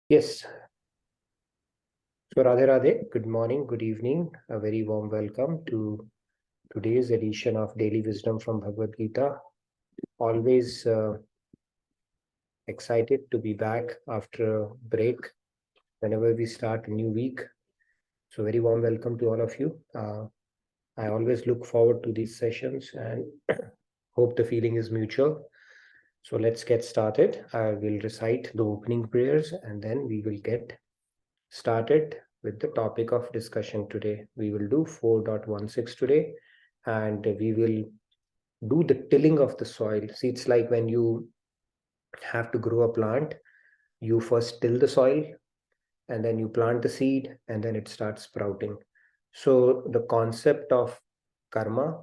Yes. So Radhe Radhe, good morning, good evening, a very warm welcome to today's edition of Daily Wisdom from Bhagavad Gita. Always excited to be back after a break whenever we start a new week. So very warm welcome to all of you. I always look forward to these sessions and hope the feeling is mutual. So let's get started. I will recite the opening prayers and then we will get started with the topic of discussion today. We will do 4.16 today, and we will do the tilling of the soil. See, it's like when you have to grow a plant, you first till the soil and then you plant the seed and then it starts sprouting. So the concept of karma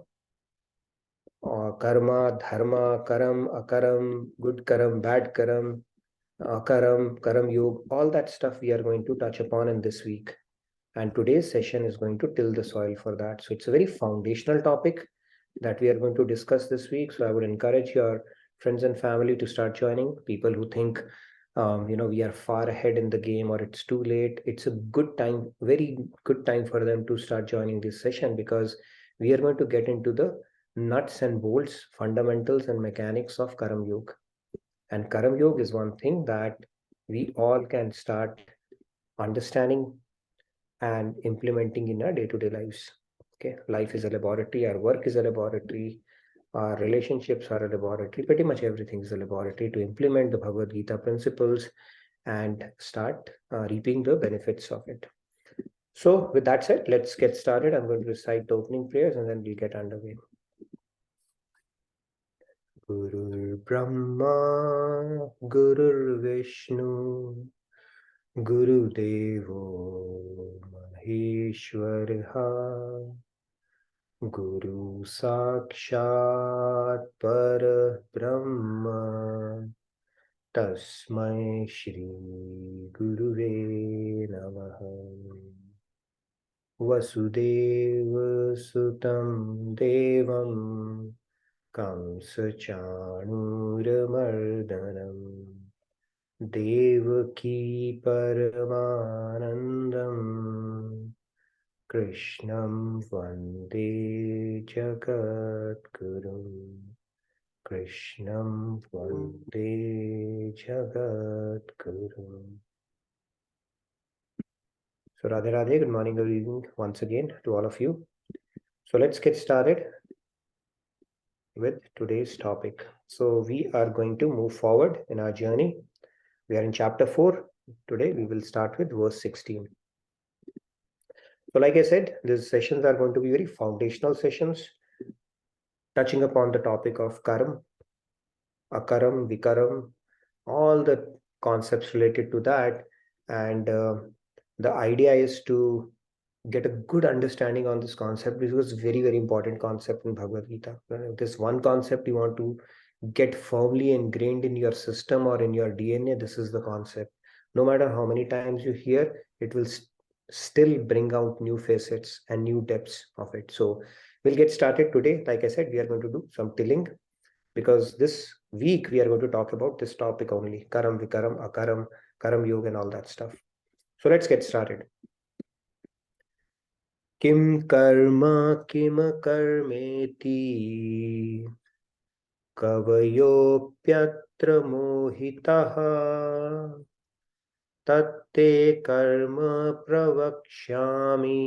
or karma, dharma, karam, akaram, good karam, bad karam, karam yog, all that stuff we are going to touch upon in this week. And today's session is going to till the soil for that. So it's a very foundational topic that we are going to discuss this week. So I would encourage your friends and family to start joining. People who think, we are far ahead in the game or it's too late. It's a good time, very good time for them to start joining this session because we are going to get into the nuts and bolts, fundamentals and mechanics of Karam Yoga. And Karam Yoga is one thing that we all can start understanding and implementing in our day-to-day lives. Okay, life is a laboratory, our work is a laboratory, our relationships are a laboratory, pretty much everything is a laboratory to implement the Bhagavad Gita principles and start reaping the benefits of it. So with that said, let's get started. I'm going to recite the opening prayers and then we'll get underway. Guru Brahma, Guru Vishnu, Guru Devo Maheshwara, Guru Sakshat Parabrahma Tasmai Shri Guruve Namaha. Vasudeva Sutam Devam Kamsachanuramardanam Devaki Paramanandam Krishnam Vande Jagadguru. Krishnam Vande Jagadguru. So Radhe Radhe, good morning, good evening once again to all of you. So let's get started with today's topic. So we are going to move forward in our journey. We are in chapter 4. Today we will start with verse 16. So like I said, these sessions are going to be very foundational sessions, touching upon the topic of karam, akaram, vikaram, all the concepts related to that. And the idea is to get a good understanding on this concept because it's a very, very important concept in Bhagavad Gita. If there's one concept you want to get firmly ingrained in your system or in your DNA, this is the concept. No matter how many times you hear, it will still bring out new facets and new depths of it. So we'll get started today. Like I said, we are going to do some tilling because this week we are going to talk about this topic only: karam, vikaram, akaram, karam yoga, and all that stuff. So let's get started. Kim karma kim karmeti kavayopyatra mohitaha tatte karma pravakshyami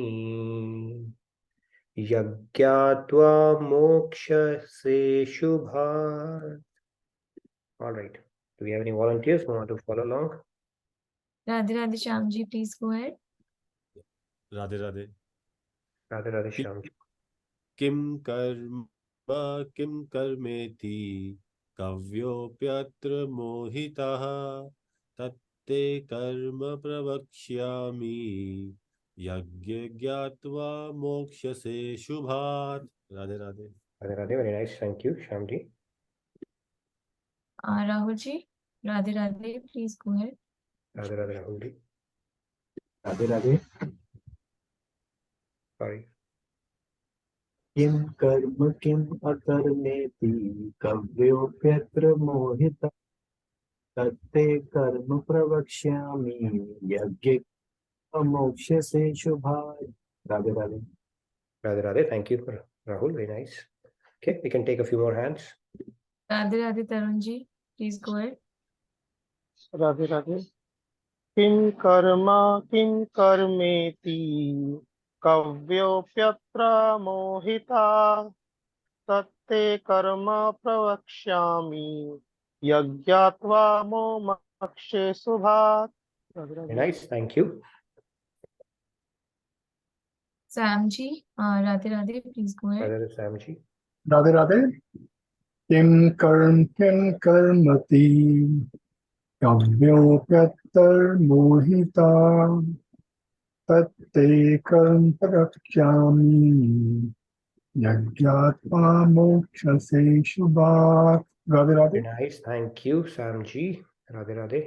yagyatva moksha se shubhat. All right. Do we have any volunteers who want to follow along? Radhe Radhe Shyamji, please go ahead. Radhe Radhe. Radhe Radhe Shyamji. Kim karma kim karmeti kavyopyatra mohitaha tatte karma pravakshyami yagya gyatva mokshase shubhat. Radhe Radhe. Radhe Radhe, very nice. Thank you, Shyamji. Rahulji, Radhe Radhe, please go ahead. Radhe Radhe Rahulji. Radhe Radhe. Sorry. Kim karma kim akarmeti kavyopyatra mohita तत्ते कर्म प्रवक्ष्यामि यज्ञ मोक्ष्यसे शुभात्. Radhe Radhe. Radhe Radhe. Thank you, Rahul. Very nice. Okay, we can take a few more hands. Radhe Radhe Tarunji, please go ahead. Radhe Radhe किं कर्म किं कर्मेति कव्योऽप्यत्र मोहिता तत्ते कर्म प्रवक्ष्यामि यज्ञात्वा मोक्षे शुभात्. Radhe Very Radhe. nice. Thank you. Samji, Radhe Radhe, please go ahead. Radhe Samji. Radhe Radhe किं कर्मति कव्योऽप्यतर्मोहिता तत्ते कर्म प्रवक्ष्यामि यज्ञात्वा मोक्षसे शुभात्. Radhe Radhe. Very nice. Thank you, Samji. Radhe Radhe.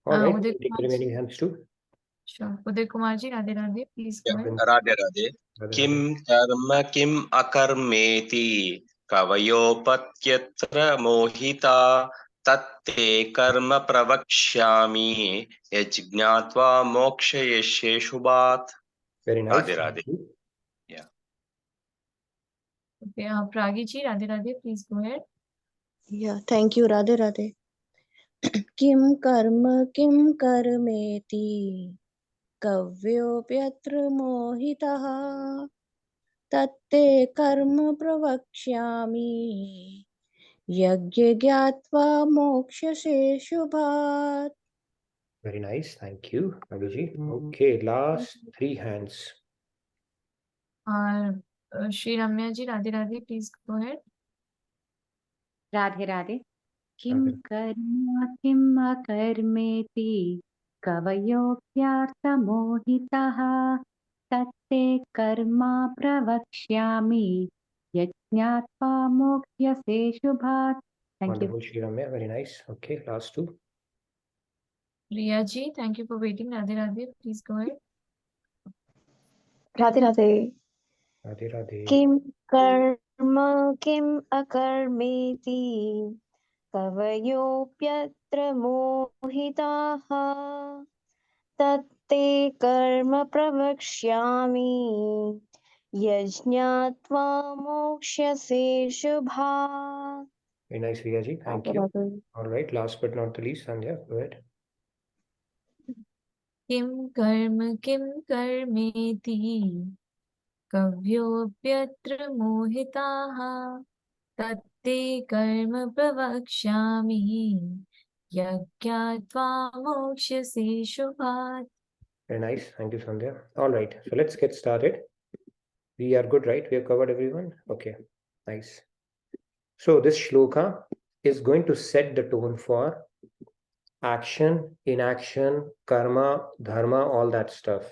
All right, Uday we'll take the Kumar remaining ji. hands too. Sure. Uday Kumar ji, Radhe Radhe, please go ahead. Radhe Radhe Radhe किं Radhe. कर्म किम् अकर्मेति कवयोपत्यत्र मोहिता तत्ते कर्म प्रवक्ष्यामि यज्ञात्वा मोक्षयिष्ये शुभात्. Very nice. Radhe Radhe. Thank you. Okay, Pragi ji, Radhe Radhe, please go ahead. Yeah, thank you, Radhe Radhe. Kim karmeti kavyopyatra mohitaha tatte karma pravakshyami yajna gyatva mokshase shubhat. Very nice. Thank you, Abhiji. Okay, last three hands. Shri Ramya ji, Radhe Radhe, please go ahead. Radhe Radhe किं Radhe. कर्म किम् अकर्मेति कवयोऽप्यर्थमोहितः तत्ते कर्म प्रवक्ष्यामि यज्ञात्वा मोक्ष्यसे शुभात्. Thank you. Wonderful, Shri Ramya. Very nice. Okay, last two. Riya ji, thank you for waiting. Radhe Radhe, please go ahead. Radhe Radhe Radhe Radhe. किं कर्म किम् अकर्मेति कवयोऽप्यत्र मोहिताः तत्ते कर्म प्रवक्ष्यामि यज्ञात्वा मोक्ष्यसे शुभात्. Very nice, Riya ji. Thank Radhe you. Radhe. All right, last but not the least, Sandhya, go ahead. किं कर्मेति कव्योऽप्यत्र मोहिताः तत्ते कर्म प्रवक्ष्यामि यज्ञात्वा मोक्ष्यसे शुभात्. Very nice. Thank you, Sandhya. All right, so let's get started. We are good, right? We have covered everyone? Okay, nice. So this shloka is going to set the tone for action, inaction, karma, dharma, all that stuff.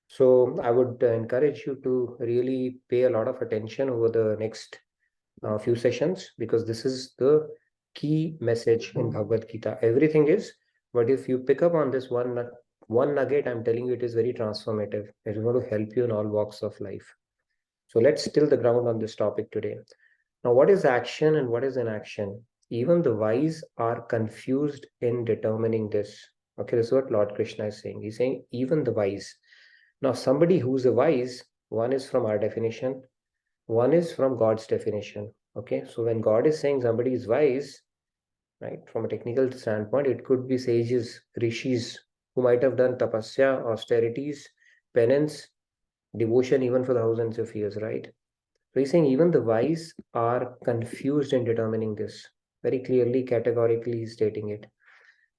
So I would encourage you to really pay a lot of attention over the next few sessions, because this is the key message in Bhagavad Gita. Everything is, but if you pick up on this one nugget, I'm telling you, it is very transformative. It is going to help you in all walks of life. So let's till the ground on this topic today. Now, what is action and what is inaction? Even the wise are confused in determining this. Okay, this is what Lord Krishna is saying. He's saying even the wise. Now, somebody who's a wise, one is from our definition, one is from God's definition. Okay, so when God is saying somebody is wise, right, from a technical standpoint, it could be sages, rishis, who might have done tapasya, austerities, penance, devotion even for thousands of years, right? So he's saying even the wise are confused in determining this. Very clearly, categorically, he's stating it.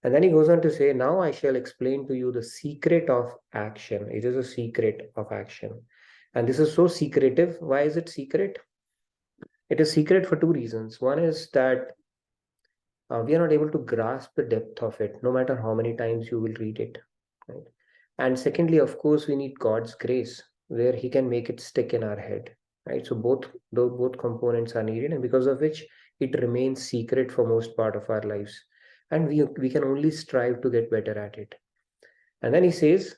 And then he goes on to say, now I shall explain to you the secret of action. It is a secret of action. And this is so secretive. Why is it secret? It is secret for two reasons. One is that we are not able to grasp the depth of it, no matter how many times you will read it. Right? And secondly, of course, we need God's grace, where he can make it stick in our head. Right? So both components are needed, and because of which it remains secret for most part of our lives. And we can only strive to get better at it. And then he says,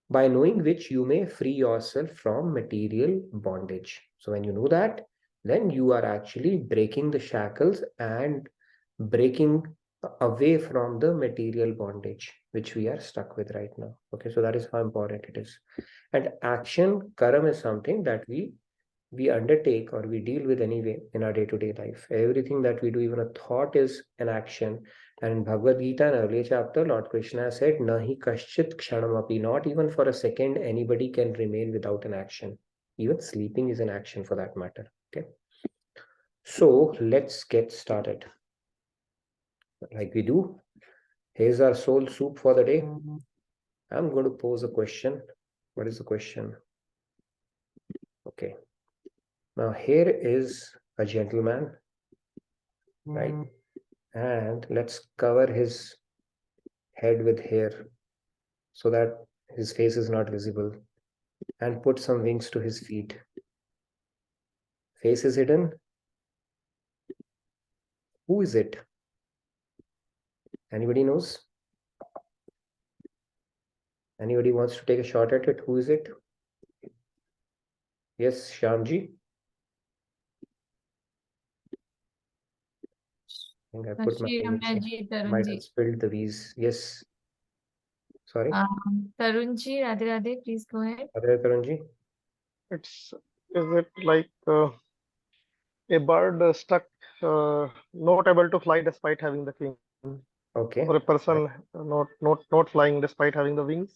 by knowing which you may free yourself from material bondage. So when you know that, then you are actually breaking the shackles and breaking away from the material bondage which we are stuck with right now. Okay, so that is how important it is. And action, karma, is something that we undertake or we deal with anyway in our day-to-day life. Everything that we do, even a thought, is an action. And in Bhagavad Gita, an earlier chapter, Lord Krishna said, Nahi kaschit kshanamapi, not even for a second anybody can remain without an action. Even sleeping is an action for that matter. Okay. So let's get started. Like we do, here's our soul soup for the day. I'm going to pose a question. What is the question? Okay. Now here is a gentleman, right? And let's cover his head with hair so that his face is not visible, and put some wings to his feet. Face is hidden. Who is it? Anybody knows? Anybody wants to take a shot at it? Who is it? Yes, Shyamji. I think I put my Shri name Ramya inside. ji, Might Tarun have ji. spilled the V's. Yes. Sorry. Tarun ji, Radhe Radhe, please go ahead. Tarunji. Is it like a bird stuck, not able to fly despite having the wing, Okay. or a person not flying despite having the wings?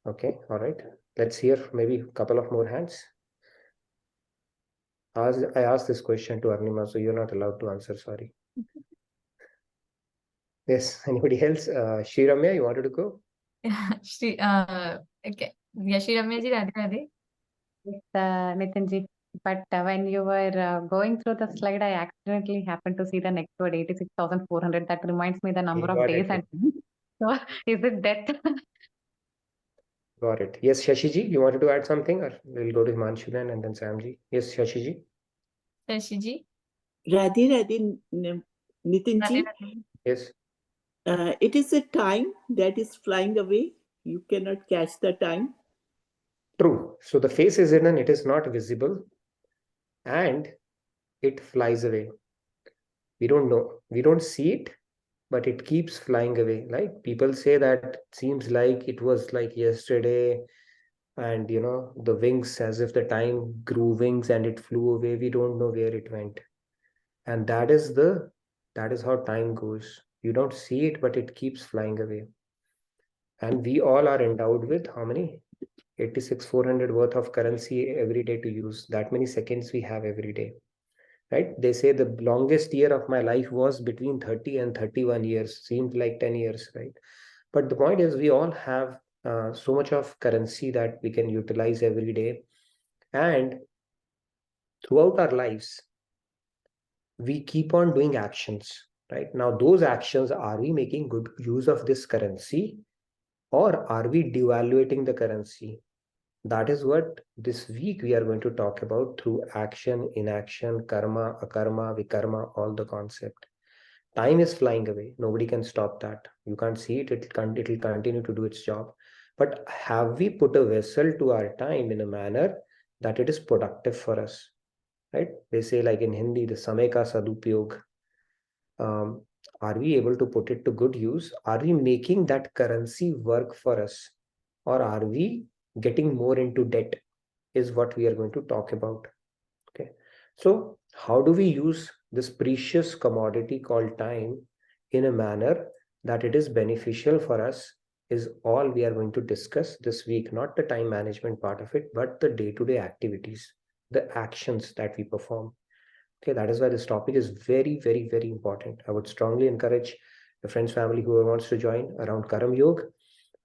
Okay. All right. Let's hear maybe a couple of more hands. I asked this question to Arnima, so you're not allowed to answer. Sorry. Yes. Anybody else? Shri Ramya, you wanted to go? Shri, okay. Yeah, Shri Ramya ji, Radhe Radhe. Yes, Nitinji. But when you were going through the slide, I accidentally happened to see the next word, 86,400. That reminds me the number of Got days it. and weeks. So is it death? Got it. Yes, Shashiji, you wanted to add something, or we'll go to Himanshu then and then Samji. Yes, Shashiji. Shashi ji. Radhe Radhe, Nitin Radhe ji, Radhe. Yes. it is a time that is flying away. You cannot catch the time. True. So the face is hidden, it is not visible, and it flies away. We don't know. We don't see it, but it keeps flying away. Like people say that seems like it was like yesterday, and the wings, as if the time grew wings and it flew away. We don't know where it went. And that is how time goes. You don't see it, but it keeps flying away. And we all are endowed with how many? 86,400 worth of currency every day to use. That many seconds we have every day, right? They say the longest year of my life was between 30 and 31 years. Seemed like 10 years, right? But the point is, we all have so much of currency that we can utilize every day. And throughout our lives, we keep on doing actions, right? Now, those actions, are we making good use of this currency, or are we devaluating the currency? That is what this week we are going to talk about through action, inaction, karma, akarma, vikarma, all the concept. Time is flying away. Nobody can stop that. You can't see it. It'll continue to do its job. But have we put a vessel to our time in a manner that it is productive for us? Right? They say, like in Hindi, the samay ka sadupyog. Are we able to put it to good use? Are we making that currency work for us? Or are we getting more into debt? Is what we are going to talk about. Okay. So how do we use this precious commodity called time in a manner that it is beneficial for us, is all we are going to discuss this week. Not the time management part of it, but the day-to-day activities, the actions that we perform. Okay, that is why this topic is very, very, very important. I would strongly encourage your friends, family, whoever wants to join around Karam Yoga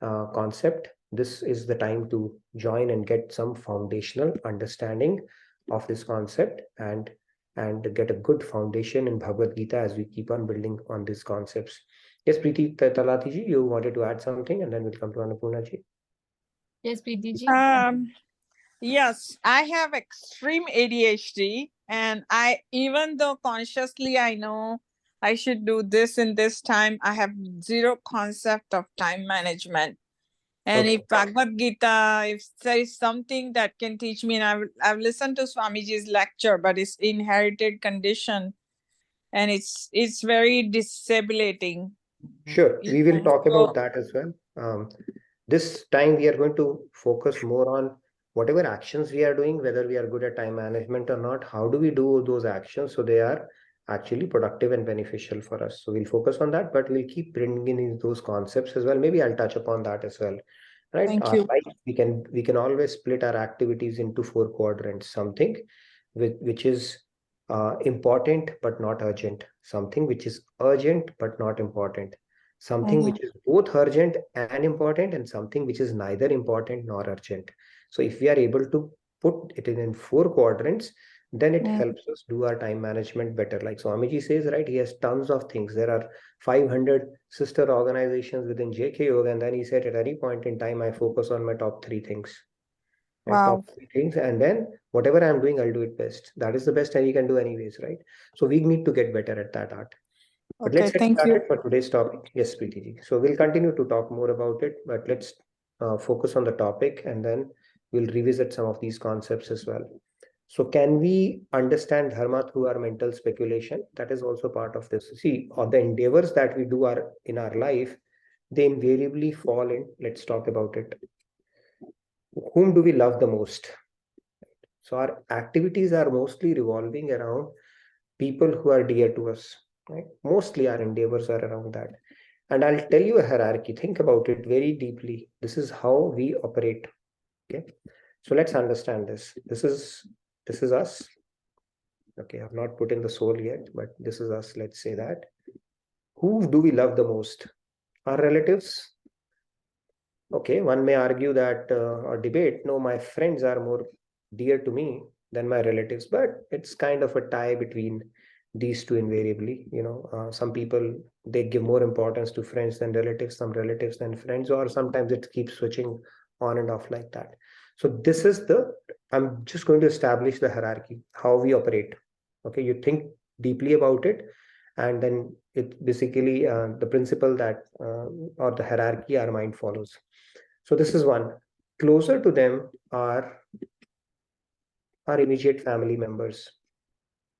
concept. This is the time to join and get some foundational understanding of this concept, and get a good foundation in Bhagavad Gita as we keep on building on these concepts. Yes, Preeti Talati ji, you wanted to add something, and then we'll come to Annapurna ji. Yes, Preeti ji. Yes, I have extreme ADHD, and even though consciously I know I should do this in this time, I have zero concept of time management. And Okay. if Bhagavad Gita, if there is something that can teach me, and I've listened to Swamiji's lecture, but it's inherited condition. and it's very disabling. Sure, we will talk So- about that as well. This time we are going to focus more on whatever actions we are doing, whether we are good at time management or not. How do we do those actions so they are actually productive and beneficial for us? So we'll focus on that, but we'll keep bringing in those concepts as well. Maybe I'll touch upon that as well. Right? Thank Our you. life, we can always split our activities into 4 quadrants. Something which is important but not urgent. Something which is urgent but not important. Something which is both urgent and important, and something which is neither important nor urgent. So if we are able to put it in 4 quadrants, then it helps us do our time management better. Like Swamiji says, right, he has tons of things. There are 500 sister organizations within JK Yoga, and then he said at any point in time, I focus on my top 3 things. Right? Wow. Top 3 things, and then whatever I'm doing, I'll do it best. That is the best we can do anyways, right? So we need to get better at that art. But Okay, let's get thank started you. for today's topic. Yes, Preeti ji. So we'll continue to talk more about it, but let's focus on the topic, and then we'll revisit some of these concepts as well. So can we understand Dharma through our mental speculation? That is also part of this. See, all the endeavors that we do are in our life, they invariably fall in. Let's talk about it. Whom do we love the most? So our activities are mostly revolving around people who are dear to us, right? Mostly our endeavors are around that. And I'll tell you a hierarchy. Think about it very deeply. This is how we operate. Okay. So let's understand this. This is us. Okay, I've not put in the soul yet, but this is us. Let's say that. Who do we love the most? Our relatives. Okay, one may argue that or debate, no, my friends are more dear to me than my relatives, but it's kind of a tie between these two invariably. Some people, they give more importance to friends than relatives, some relatives than friends, or sometimes it keeps switching on and off like that. So this is I'm just going to establish the hierarchy, how we operate. Okay, you think deeply about it, and then it basically the principle that or the hierarchy our mind follows. So this is one. Closer to them are our immediate family members.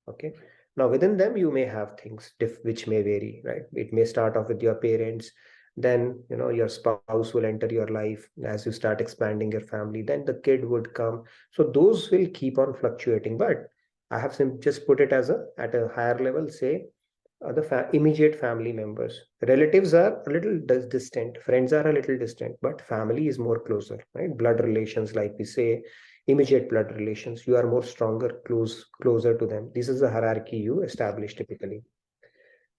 Okay. Now within them, you may have things which may vary, right? It may start off with your parents, then your spouse will enter your life as you start expanding your family, then the kid would come. So those will keep on fluctuating. But I have just put it as at a higher level, say the immediate family members. Relatives are a little distant, friends are a little distant, but family is more closer, right? Blood relations, like we say, immediate blood relations, you are more stronger, closer to them. This is the hierarchy you establish typically.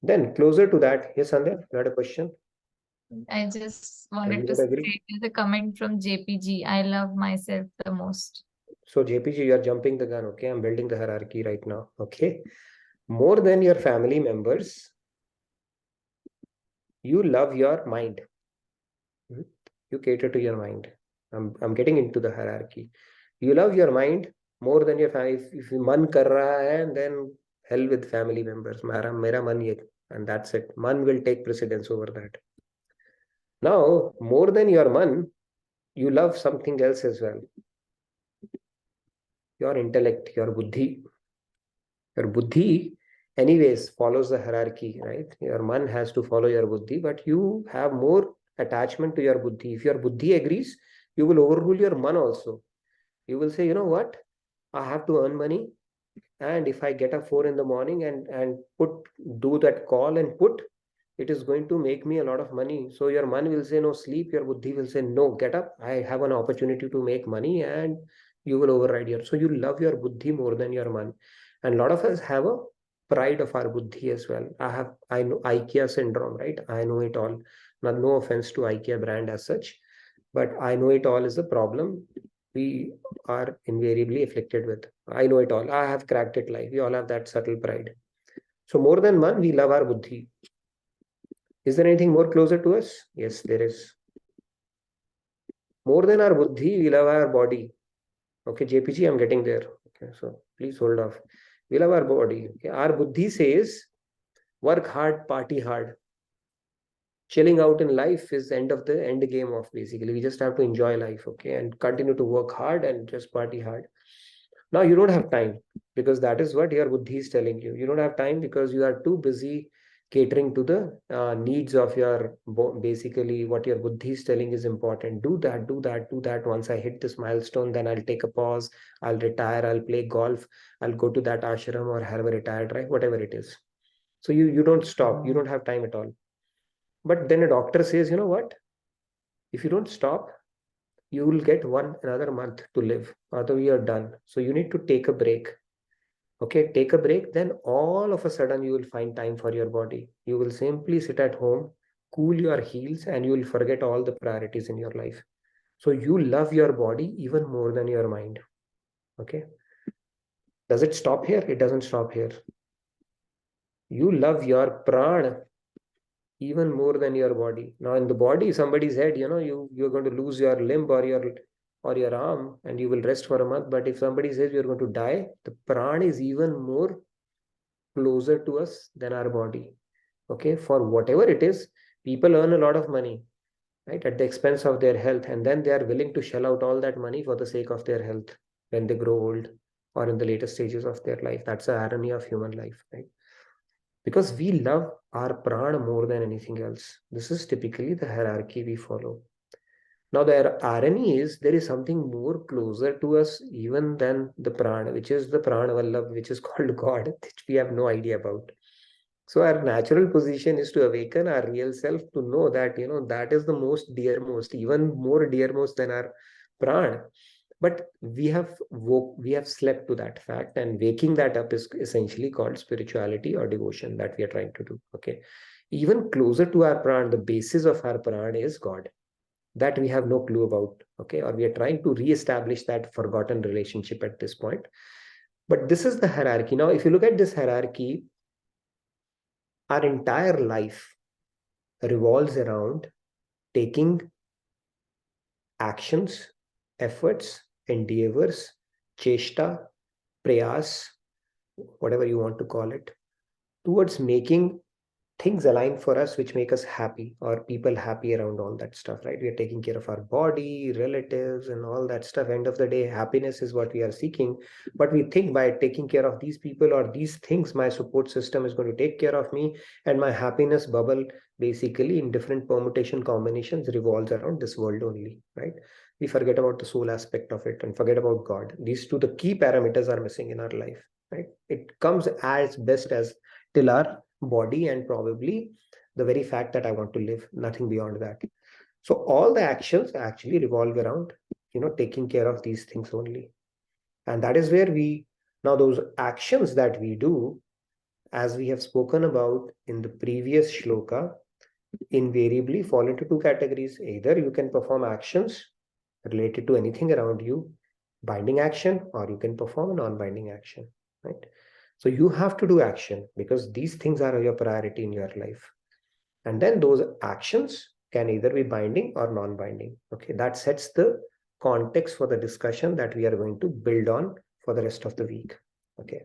Then closer to that, yes, Sandhya, you had a question? I just You wanted to would say agree? there's a comment from JPG. I love myself the most. So JPG, you are jumping the gun, okay? I'm building the hierarchy right now, okay? More than your family members, you love your mind. You cater to your mind. I'm getting into the hierarchy. You love your mind more than your family. If you man kar raha hai, then hell with family members. Mera man ye, and that's it. Man will take precedence over that. Now, more than your man, you love something else as well. Your intellect, your buddhi. Your buddhi, anyways, follows the hierarchy, right? Your man has to follow your buddhi, but you have more attachment to your buddhi. If your buddhi agrees, you will overrule your man also. You will say, you know what? I have to earn money. And if I get up 4 in the morning and do that call and put, it is going to make me a lot of money. So your man will say, no, sleep. Your buddhi will say, no, get up. I have an opportunity to make money, and you will override your. So you love your buddhi more than your man. And a lot of us have a pride of our buddhi as well. I know IKEA syndrome, right? I know it all. No offense to IKEA brand as such, but I know it all is a problem we are invariably afflicted with. I know it all. I have cracked it live. We all have that subtle pride. So more than one, we love our buddhi. Is there anything more closer to us? Yes, there is. More than our buddhi, we love our body. Okay, JPG, I'm getting there. Okay, so please hold off. We love our body. Okay, our buddhi says, work hard, party hard. Chilling out in life is end game of basically. We just have to enjoy life, okay, and continue to work hard and just party hard. Now you don't have time, because that is what your buddhi is telling you. You don't have time because you are too busy catering to the needs of your, basically what your buddhi is telling is important. Do that, do that, do that. Once I hit this milestone, then I'll take a pause, I'll retire, I'll play golf, I'll go to that ashram or have a retired drive, whatever it is. So you don't stop, you don't have time at all. But then a doctor says, you know what? If you don't stop, you will get another month to live, otherwise you're done. So you need to take a break. Okay, take a break, then all of a sudden you will find time for your body. You will simply sit at home, cool your heels, and you will forget all the priorities in your life. So you love your body even more than your mind. Okay. Does it stop here? It doesn't stop here. You love your prana even more than your body. Now in the body, somebody said, you're going to lose your limb or your arm and you will rest for a month. But if somebody says you're going to die, the prana is even more closer to us than our body. Okay, for whatever it is, people earn a lot of money, right, at the expense of their health, and then they are willing to shell out all that money for the sake of their health when they grow old or in the later stages of their life. That's the irony of human life, right? Because we love our prana more than anything else. This is typically the hierarchy we follow. Now the irony is there is something more closer to us even than the prana, which is the prana vallabh, which is called God, which we have no idea about. So our natural position is to awaken our real self, to know that, that is the most dearmost, even more dearmost than our prana. But we have slept to that fact, and waking that up is essentially called spirituality or devotion that we are trying to do. Okay. Even closer to our prana, the basis of our prana is God, that we have no clue about. Okay. Or we are trying to re-establish that forgotten relationship at this point. But this is the hierarchy. Now, if you look at this hierarchy, our entire life revolves around taking actions, efforts, endeavors, cheshta, prayas, whatever you want to call it, towards making things align for us which make us happy, or people happy around all that stuff, right? We are taking care of our body, relatives, and all that stuff. End of the day, happiness is what we are seeking. But we think by taking care of these people or these things, my support system is going to take care of me, and my happiness bubble, basically in different permutation combinations, revolves around this world only, right? We forget about the soul aspect of it and forget about God. These two, the key parameters, are missing in our life, right? It comes as best as till our body and probably the very fact that I want to live, nothing beyond that. So all the actions actually revolve around, taking care of these things only. And that is where now those actions that we do, as we have spoken about in the previous shloka, invariably fall into two categories. Either you can perform actions related to anything around you, binding action, or you can perform a non-binding action, right? So you have to do action because these things are your priority in your life. And then those actions can either be binding or non-binding. Okay, that sets the context for the discussion that we are going to build on for the rest of the week. Okay,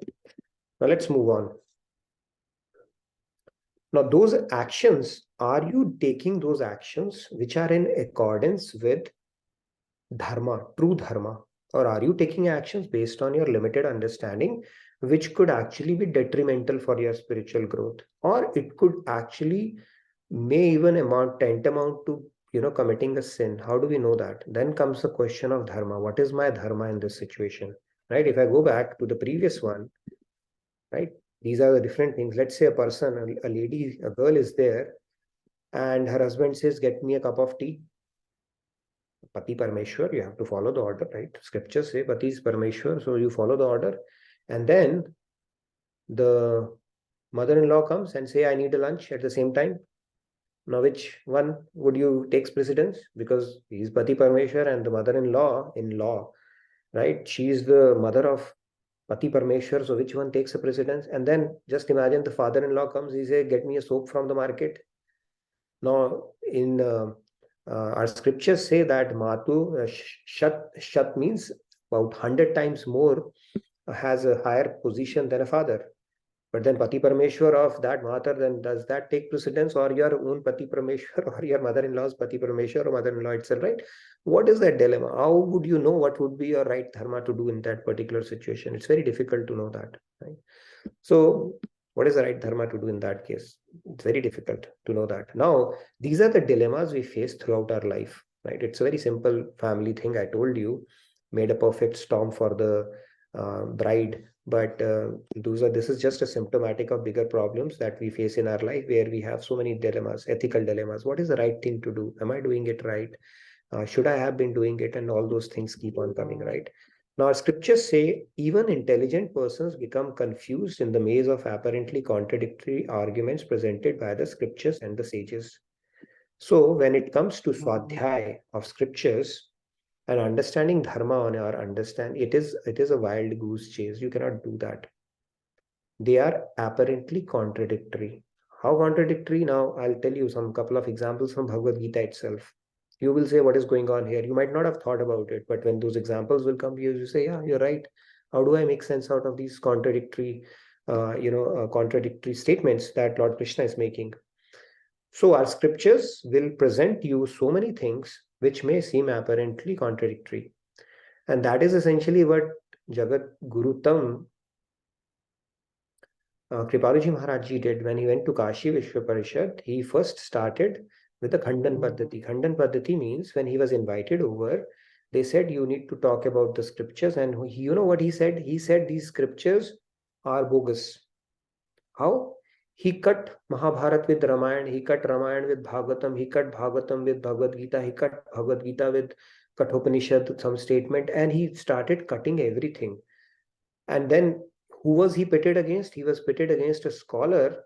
now let's move on. Now, those actions, are you taking those actions which are in accordance with Dharma, true Dharma? Or are you taking actions based on your limited understanding, which could actually be detrimental for your spiritual growth? Or it could actually may even tantamount to, committing a sin. How do we know that? Then comes the question of Dharma. What is my Dharma in this situation? Right? If I go back to the previous one, right? These are the different things. Let's say a person, a lady, a girl is there, and her husband says, get me a cup of tea. Pati Parmeshwar, you have to follow the order, right? Scriptures say Pati is Parmeshwar, so you follow the order. And then the mother-in-law comes and say, I need a lunch at the same time. Now, which one would you take precedence? Because he's Pati Parmeshwar and the mother-in-law, right? She is the mother of Pati Parmeshwar, so which one takes a precedence? And then just imagine the father-in-law comes, he says, get me a soap from the market. Now, in our scriptures say that Matu, Shat means about 100 times more, has a higher position than a father. But then Pati Parameshwar of that Mahatar, then does that take precedence, or your own Pati Parameshwar, or your mother-in-law's Pati Parameshwar, or mother-in-law itself, right? What is that dilemma? How would you know what would be your right dharma to do in that particular situation? It's very difficult to know that, right? So what is the right dharma to do in that case? It's very difficult to know that. Now, these are the dilemmas we face throughout our life, right? It's a very simple family thing. I told you, made a perfect storm for the bride, but this is just a symptomatic of bigger problems that we face in our life, where we have so many dilemmas, ethical dilemmas. What is the right thing to do? Am I doing it right? Should I have been doing it? And all those things keep on coming, right? Now, scriptures say even intelligent persons become confused in the maze of apparently contradictory arguments presented by the scriptures and the sages. So when it comes to swadhyay of scriptures and understanding dharma on our understand, it is a wild goose chase. You cannot do that. They are apparently contradictory. How contradictory? Now I'll tell you some couple of examples from Bhagavad Gita itself. You will say, what is going on here? You might not have thought about it, but when those examples will come, you say, yeah, you're right. How do I make sense out of these contradictory statements that Lord Krishna is making? So our scriptures will present you so many things which may seem apparently contradictory. And that is essentially what Jagat Guru Tam Kripaluji Maharaj Ji did when he went to Kashi Vishwa Parishad. He first started with the Khandan Paddhati. Khandan Paddhati means when he was invited over, they said, you need to talk about the scriptures. And you know what he said? He said these scriptures are bogus. How? He cut Mahabharat with Ramayana, he cut Ramayana with Bhagavatam, he cut Bhagavatam with Bhagavad Gita, he cut Bhagavad Gita with Kathopanishad, some statement, and he started cutting everything. And then who was he pitted against? He was pitted against a scholar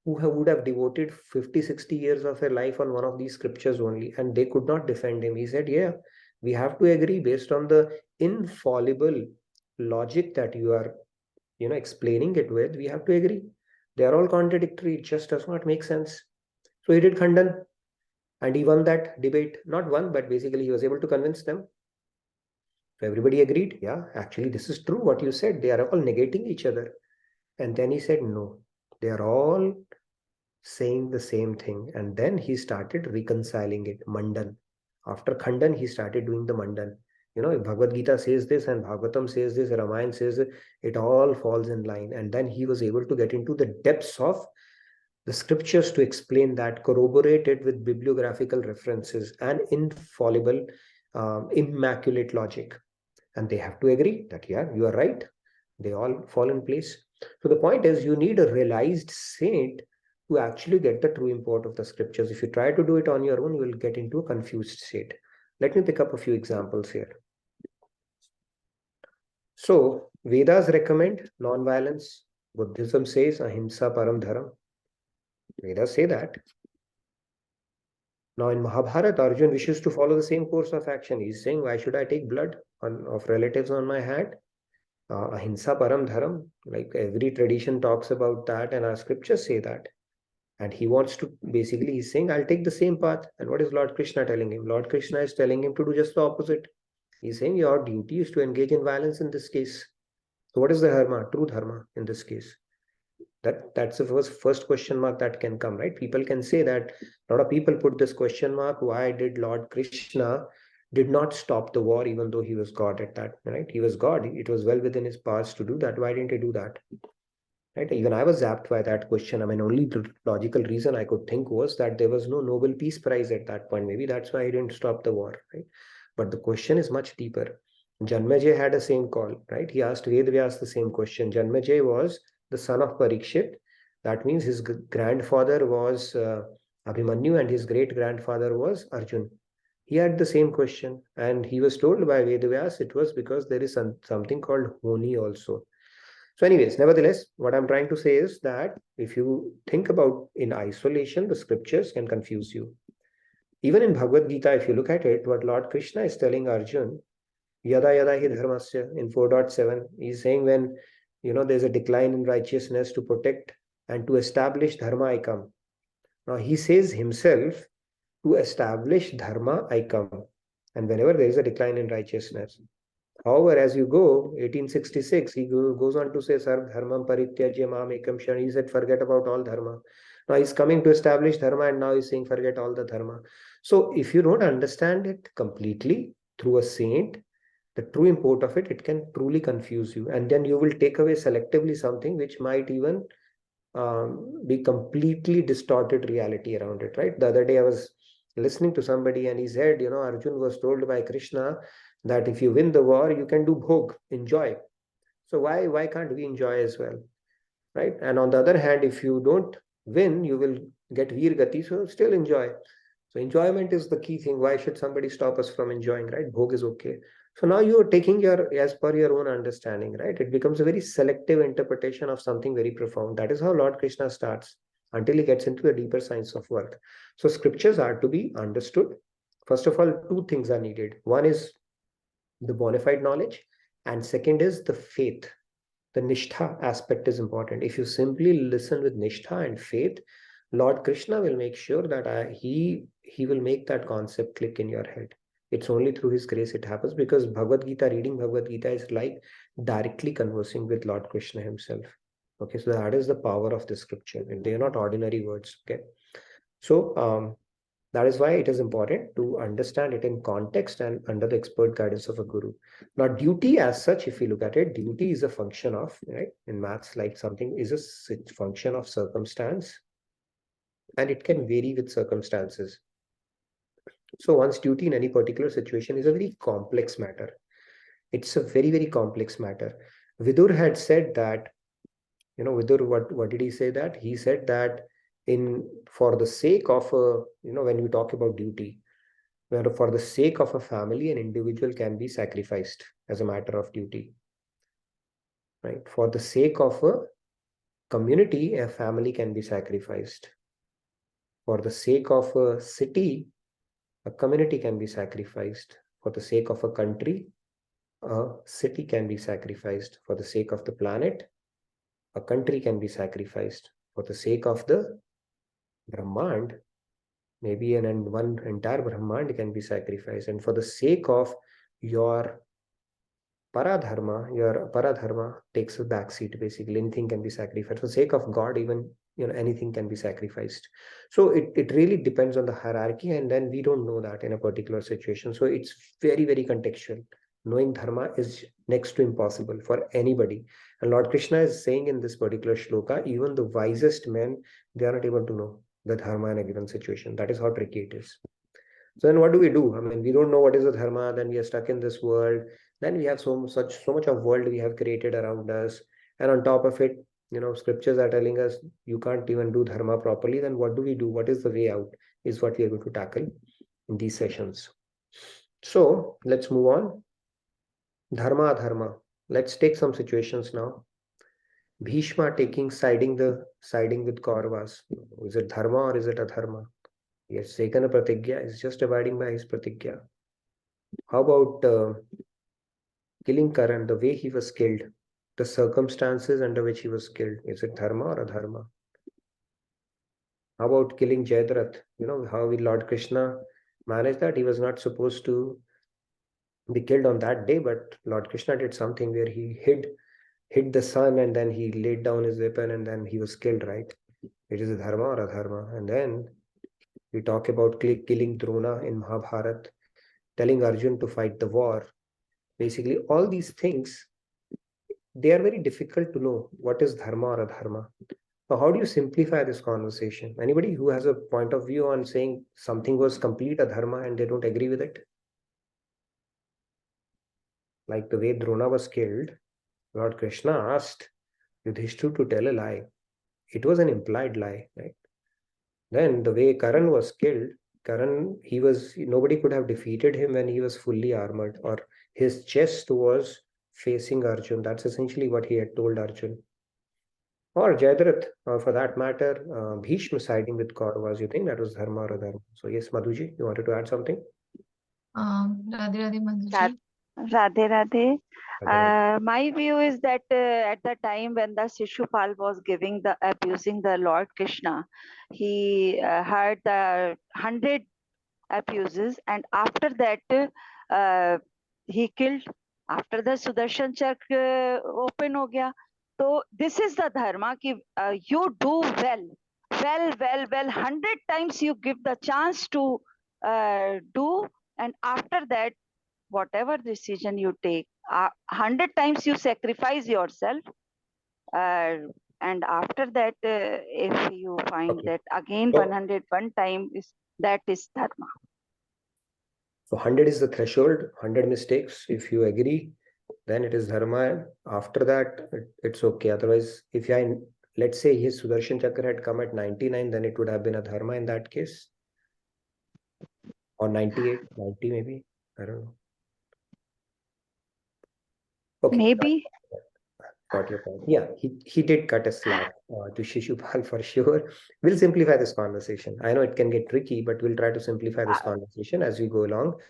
who would have devoted 50-60 years of her life on one of these scriptures only, and they could not defend him. He said, yeah, we have to agree based on the infallible logic that you are explaining it with. We have to agree. They are all contradictory. It just does not make sense. So he did Khandan, and he won that debate. Not won, but basically he was able to convince them. So everybody agreed, yeah, actually this is true what you said. They are all negating each other. And then he said, no, they are all saying the same thing. And then he started reconciling it, Mandan. After Khandan, he started doing the Mandan. If Bhagavad Gita says this and Bhagavatam says this, Ramayana says it all falls in line. And then he was able to get into the depths of the scriptures to explain that, corroborate it with bibliographical references and infallible, immaculate logic. And they have to agree that, yeah, you are right. They all fall in place. So the point is, you need a realized saint to actually get the true import of the scriptures. If you try to do it on your own, you will get into a confused state. Let me pick up a few examples here. So Vedas recommend non-violence. Buddhism says ahimsa param dharam. Vedas say that. Now in Mahabharata, Arjun wishes to follow the same course of action. He's saying, why should I take blood of relatives on my hand? Ahimsa param dharam. Like every tradition talks about that, and our scriptures say that. And he wants to, basically he's saying, I'll take the same path. And what is Lord Krishna telling him? Lord Krishna is telling him to do just the opposite. He's saying your duty is to engage in violence in this case. So what is the dharma, true dharma in this case? That's the first question mark that can come, right? People can say that, a lot of people put this question mark, why did Lord Krishna did not stop the war even though he was God at that, right? He was God. It was well within his powers to do that. Why didn't he do that? Right? Even I was zapped by that question. I mean, only the logical reason I could think was that there was no Nobel Peace Prize at that point. Maybe that's why he didn't stop the war, right? But the question is much deeper. Janmejay had the same call, right? He asked Vedvyas the same question. Janmejay was the son of Parikshit. That means his grandfather was Abhimanyu and his great-grandfather was Arjun. He had the same question, and he was told by Vedvyas it was because there is something called Honi also. So anyways, nevertheless, what I'm trying to say is that if you think about in isolation, the scriptures can confuse you. Even in Bhagavad Gita, if you look at it, what Lord Krishna is telling Arjun, yada yada hi dharmasya in 4.7, he's saying when there's a decline in righteousness, to protect and to establish dharma I come. Now he says himself, to establish dharma I come. And whenever there is a decline in righteousness, However, as you go, 1866, he goes on to say, Sarv dharmam parityajya mam ekam sharan. He said, forget about all dharma. Now he's coming to establish dharma, and now he's saying, forget all the dharma. So if you don't understand it completely through a saint, the true import of it, it can truly confuse you. And then you will take away selectively something which might even be completely distorted reality around it, right? The other day I was listening to somebody and he said, Arjun was told by Krishna that if you win the war, you can do bhog, enjoy. So why can't we enjoy as well, right? And on the other hand, if you don't win, you will get veer gati, so still enjoy. So enjoyment is the key thing. Why should somebody stop us from enjoying, right? Bhog is okay. So now you are taking as per your own understanding, right? It becomes a very selective interpretation of something very profound. That is how Lord Krishna starts until he gets into a deeper science of work. So scriptures are to be understood. First of all, two things are needed. One is the bona fide knowledge, and second is the faith. The nishtha aspect is important. If you simply listen with nishtha and faith, Lord Krishna will make sure that he will make that concept click in your head. It's only through his grace it happens, because Bhagavad Gita, reading Bhagavad Gita is like directly conversing with Lord Krishna himself. Okay, so that is the power of the scripture, and they are not ordinary words. Okay, so that is why it is important to understand it in context and under the expert guidance of a guru. Now, duty as such, if you look at it, duty is a function of, right? In maths, like something is a function of circumstance, and it can vary with circumstances. So one's duty in any particular situation is a very complex matter. It's a very, very complex matter. Vidur had said that, Vidur, what did he say that? He said that for the sake of when we talk about duty, where for the sake of a family, an individual can be sacrificed as a matter of duty, right? For the sake of a community, a family can be sacrificed. For the sake of a city, a community can be sacrificed. For the sake of a country, a city can be sacrificed. For the sake of the planet, a country can be sacrificed. For the sake of the Brahmand, maybe one entire Brahmand can be sacrificed. And for the sake of your paradharma takes a backseat. Basically, anything can be sacrificed. For the sake of God, even anything can be sacrificed. So it really depends on the hierarchy, and then we don't know that in a particular situation. So it's very, very contextual. Knowing dharma is next to impossible for anybody. And Lord Krishna is saying in this particular shloka, even the wisest men, they are not able to know the dharma in a given situation. That is how tricky it is. So then what do we do? I mean, we don't know what is the dharma, then we are stuck in this world. Then we have so much of world we have created around us. And on top of it, scriptures are telling us you can't even do dharma properly. Then what do we do? What is the way out? Is what we are going to tackle in these sessions. So let's move on. Dharma, dharma. Let's take some situations now. Bhishma siding with Kauravas. Is it dharma or is it adharma? He has taken a pratigya, is just abiding by his pratigya. How about killing Karan, the way he was killed, the circumstances under which he was killed? Is it dharma or adharma? How about killing Jayadratha? How will Lord Krishna manage that? He was not supposed to be killed on that day, but Lord Krishna did something where he hid the sun, and then he laid down his weapon, and then he was killed, right? It is a dharma or adharma. And then we talk about killing Drona in Mahabharata, telling Arjun to fight the war. Basically, all these things, they are very difficult to know what is dharma or adharma. So how do you simplify this conversation? Anybody who has a point of view on saying something was complete adharma and they don't agree with it? Like the way Drona was killed, Lord Krishna asked Yudhishthira to tell a lie. It was an implied lie, right? Then the way Karan was killed, nobody could have defeated him when he was fully armored, or his chest was facing Arjun. That's essentially what he had told Arjun. Or Jayadratha, for that matter, Bhishma siding with Kauravas. You think that was dharma or adharma? So yes, Madhuji, you wanted to add something? Radhe Radhe Madhuji. Radhe Radhe. My view is that at the time when the Shishupal was abusing the Lord Krishna, he heard the 100 abuses, and after that he killed after the Sudarshan Chakra open ho gaya. So this is the dharma ki you do well, 100 times you give the chance to do, and after that, whatever decision you take, 100 times you sacrifice yourself, and after that, if you find Okay. that again So, 101 time is dharma. so 100 is the threshold, 100 mistakes. If you agree, then it is dharma. After that, it's okay. Otherwise, if let's say his Sudarshan Chakra had come at 99, then it would have been a dharma in that case. Or 98, 90 maybe. I don't know. Okay. Maybe. Got your point. Yeah, he did cut a slack to Shishupal for sure. We'll simplify this conversation. I know it can get tricky, but we'll try to simplify this conversation as we go along.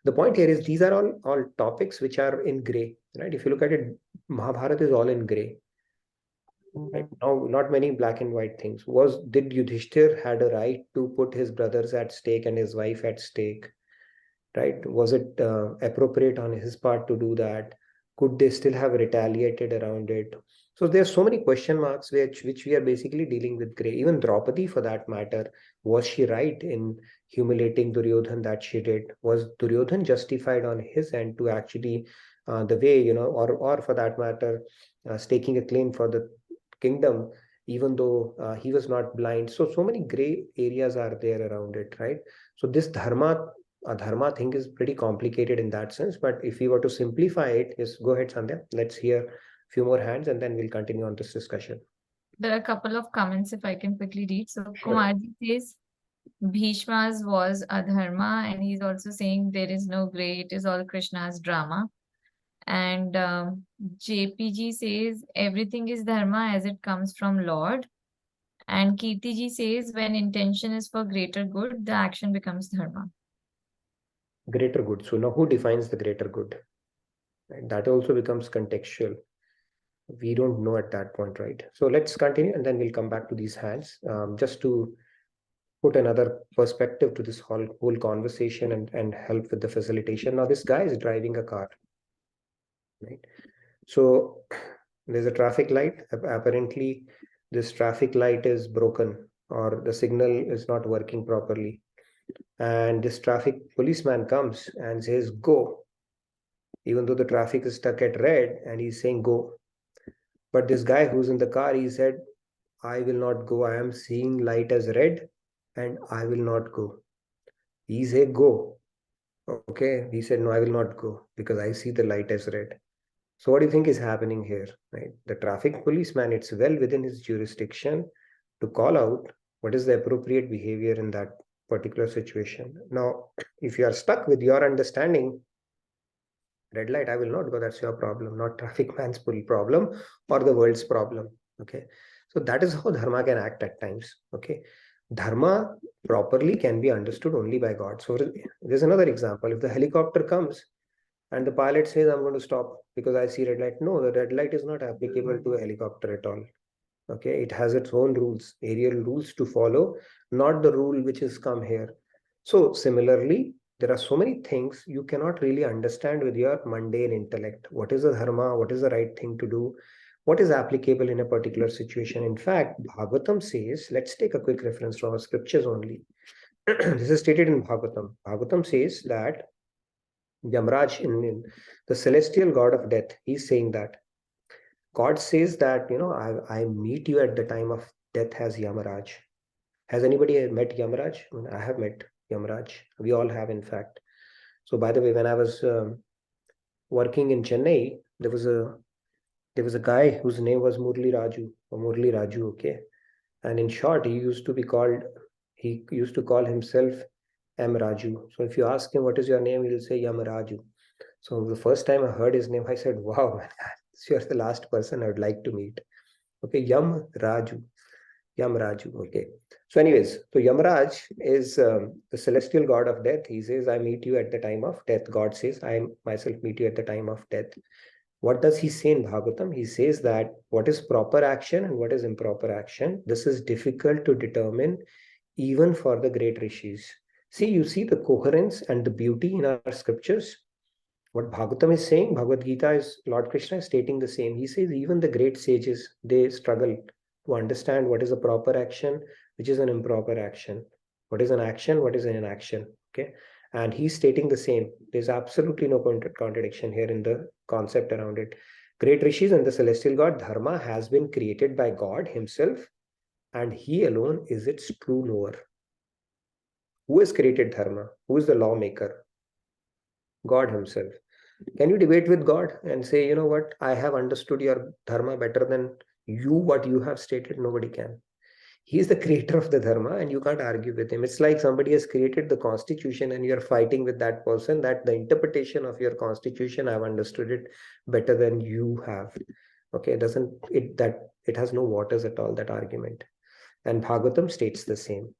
The point here is these are all topics which are in gray, right? If you look at it, Mahabharata is all in gray. Right? Now, not many black and white things. Did Yudhishthir had a right to put his brothers at stake and his wife at stake? Right? Was it appropriate on his part to do that? Could they still have retaliated around it? So there's so many question marks which we are basically dealing with gray. Even Draupadi, for that matter, was she right in humiliating Duryodhan that she did? Was Duryodhan justified on his end to actually the way, or for that matter, staking a claim for the kingdom, even though he was not blind? So many gray areas are there around it, right? So this dharma thing is pretty complicated in that sense, but if we were to simplify it, yes, go ahead, Sandhya. Let's hear a few more hands and then we'll continue on this discussion. There are a couple of comments if I can quickly read. So Sure. Kumarji says Bhishma's was adharma, and he's also saying there is no gray, it is all Krishna's drama. And JPG says everything is dharma as it comes from Lord. And Kirtiji says when intention is for greater good, the action becomes dharma. Greater good. So now who defines the greater good? Right? That also becomes contextual. We don't know at that point, right? So let's continue and then we'll come back to these hands just to put another perspective to this whole conversation and help with the facilitation. Now this guy is driving a car, right? So there's a traffic light. Apparently this traffic light is broken or the signal is not working properly. And this traffic policeman comes and says, go, even though the traffic is stuck at red and he's saying go. But this guy who's in the car, he said, I will not go. I am seeing light as red and I will not go. He said, go. Okay. He said, no, I will not go because I see the light as red. So what do you think is happening here? Right? The traffic policeman, it's well within his jurisdiction to call out what is the appropriate behavior in that particular situation. Now, if you are stuck with your understanding, red light, I will not go, that's your problem, not traffic man's problem or the world's problem. Okay. So that is how dharma can act at times. Okay. Dharma properly can be understood only by God. So there's another example. If the helicopter comes and the pilot says, I'm going to stop because I see red light. No, the red light is not applicable to a helicopter at all. Okay, it has its own rules, aerial rules to follow, not the rule which has come here. So similarly, there are so many things you cannot really understand with your mundane intellect. What is the dharma? What is the right thing to do? What is applicable in a particular situation? In fact, Bhagavatam says, let's take a quick reference from our scriptures only. This is stated in Bhagavatam. Bhagavatam says that Yamraj, in the celestial god of death, he's saying that God says that, I meet you at the time of death as Yamaraj. Has anybody met Yamaraj? I have met Yamaraj. We all have, in fact. So, by the way, when I was working in Chennai, there was a guy whose name was Murli Raju, okay. And in short, he used to call himself M. Raju. So if you ask him, what is your name? He'll say Yamaraju. So the first time I heard his name, I said, wow, man, you're the last person I would like to meet. Okay, Yamaraju. Okay. So anyways, so Yamaraj is the celestial god of death. He says, I meet you at the time of death. God says, I myself meet you at the time of death. What does he say in Bhagavatam? He says that what is proper action and what is improper action, this is difficult to determine even for the great rishis. See, you see the coherence and the beauty in our scriptures. What Bhagavatam is saying, Bhagavad Gita is, Lord Krishna is stating the same. He says even the great sages, they struggle to understand what is a proper action, which is an improper action. What is an action, what is an inaction. Okay. And he's stating the same. There's absolutely no contradiction here in the concept around it. Great rishis and the celestial god Dharma has been created by God himself, and he alone is its true knower. Who has created Dharma? Who is the lawmaker? God himself. Can you debate with God and say, you know what, I have understood your Dharma better than you, what you have stated? Nobody can. He is the creator of the Dharma and you can't argue with him. It's like somebody has created the constitution and you're fighting with that person that the interpretation of your constitution, I've understood it better than you have. Okay, it has no waters at all, that argument. And Bhagavatam states the same.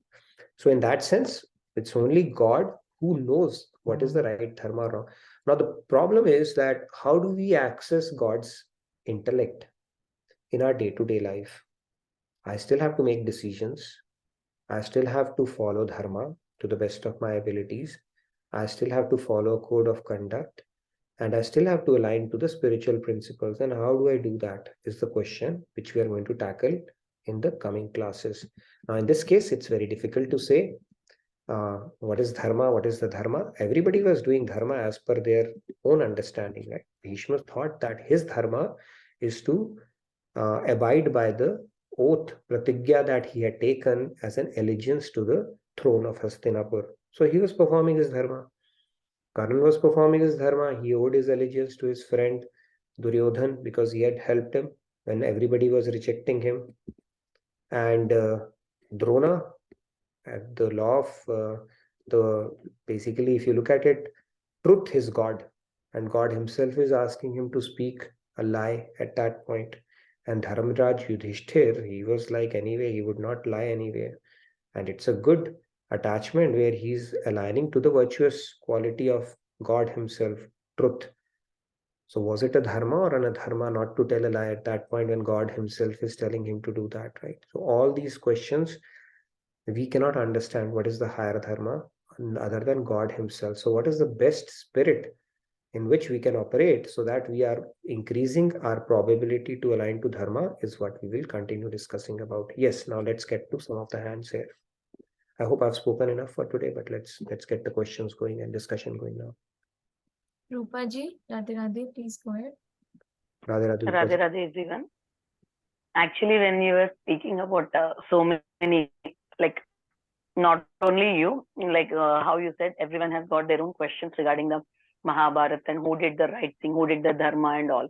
So in that sense, it's only God who knows what is the right dharma or wrong. Now the problem is that how do we access God's intellect in our day-to-day life? I still have to make decisions. I still have to follow dharma to the best of my abilities. I still have to follow a code of conduct. And I still have to align to the spiritual principles. And how do I do that is the question which we are going to tackle in the coming classes. Now, in this case, it's very difficult to say what is dharma, what is the dharma. Everybody was doing dharma as per their own understanding. Right? Bhishma thought that his dharma is to abide by the oath, pratigya, that he had taken as an allegiance to the throne of Hastinapur. So he was performing his dharma. Karna was performing his dharma. He owed his allegiance to his friend Duryodhan because he had helped him when everybody was rejecting him. And Drona, the law of basically, if you look at it, truth is God, and God himself is asking him to speak a lie at that point. And Dharmraj Yudhishthir, he was like, anyway, he would not lie anyway. And it's a good attachment where he's aligning to the virtuous quality of God himself, truth. So was it a dharma or an adharma not to tell a lie at that point when God himself is telling him to do that, right? So all these questions, we cannot understand what is the higher dharma other than God himself. So what is the best spirit in which we can operate so that we are increasing our probability to align to dharma is what we will continue discussing about. Yes, now let's get to some of the hands here. I hope I've spoken enough for today, but let's get the questions going and discussion going now. Rupa ji, Radhe Radhe, please go ahead. Radhe Radhe. Radhe Radhe everyone. Actually, when you were speaking about so many, like not only you, like how you said, everyone has got their own questions regarding the Mahabharata and who did the right thing, who did the dharma and all.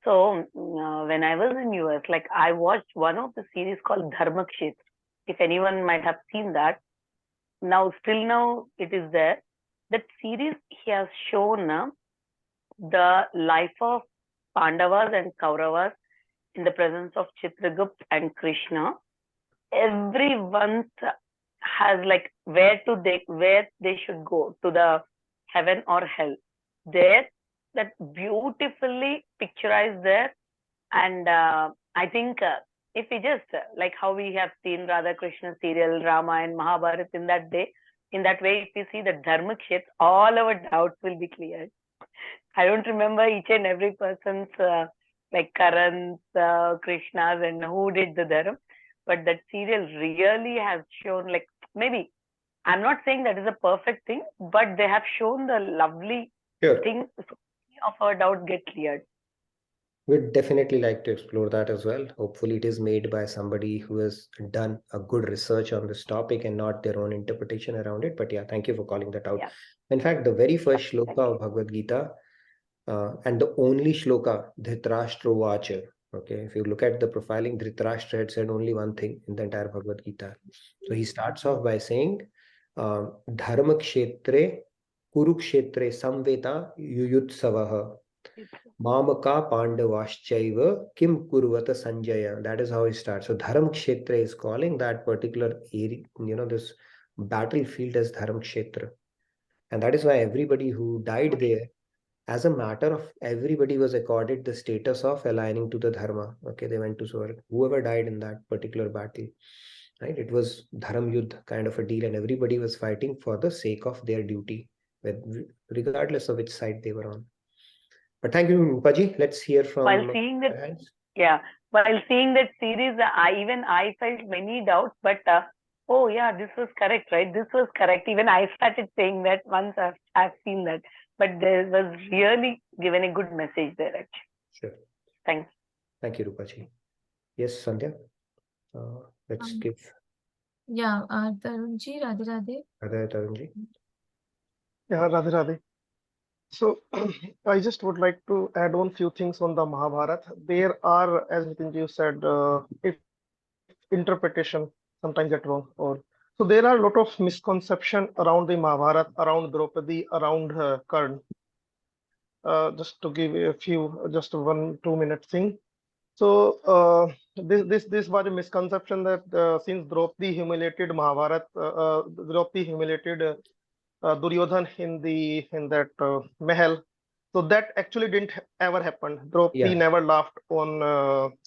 So when I was in US, like I watched one of the series called Dharma Kshetra. If anyone might have seen that, still now it is there. That series, he has shown the life of Pandavas and Kauravas in the presence of Chitragupta and Krishna. Everyone has like where they should go, to the heaven or hell. There, that beautifully picturized there. And I think if we just like how we have seen Radha Krishna serial, Rama and Mahabharata in that day, in that way, if we see the Dharma Kshetra, all our doubts will be cleared. I don't remember each and every person's like Karan's, Krishna's, and who did the dharma, but that serial really has shown, like, maybe I'm not saying that is a perfect thing, but they have shown the lovely thing. So many of our doubts get cleared. We'd definitely like to explore that as well. Hopefully it is made by somebody who has done a good research on this topic and not their own interpretation around it. But yeah, thank you for calling that out. Yeah. In fact, the very first shloka of Bhagavad Gita and the only shloka, Dhritarashtra Vacha. Okay, if you look at the profiling, Dhritarashtra had said only one thing in the entire Bhagavad Gita. So he starts off by saying, Dharma Kshetre Kurukshetre Samveta Yuyutsavaha Mamaka Pandavaschaiva Kim Kurvata Sanjaya. That is how he starts. So Dharma Kshetra is calling that particular area, this battlefield as Dharma Kshetra. And that is why everybody who died there, as a matter of, everybody was accorded the status of aligning to the Dharma. Okay, they went to Swarga. Whoever died in that particular battle, right? It was Dharam Yudh kind of a deal, and everybody was fighting for the sake of their duty, regardless of which side they were on. But thank you, Rupaji. Let's hear from While seeing that, hands. yeah, while seeing that series, I felt many doubts, but oh yeah, this was correct, right? This was correct. Even I started saying that once I've seen that, but there was really given a good message there, actually. Sure. Thanks. Thank you, Rupaji. Yes, Sandhya. Let's give. Yeah, Tarunji, Radhe Radhe. Radhe, Tarunji. Yeah, Radhe Radhe. So I just would like to add on few things on the Mahabharata. There are, as Nitinji said, if interpretation sometimes get wrong, or so there are a lot of misconception around the Mahabharata, around Draupadi, around Karna. Just to give a few, just 1-2 minute thing. So this was a misconception that since Draupadi humiliated Draupadi humiliated Duryodhan in that mahal. So that actually didn't ever happen. Draupadi never laughed on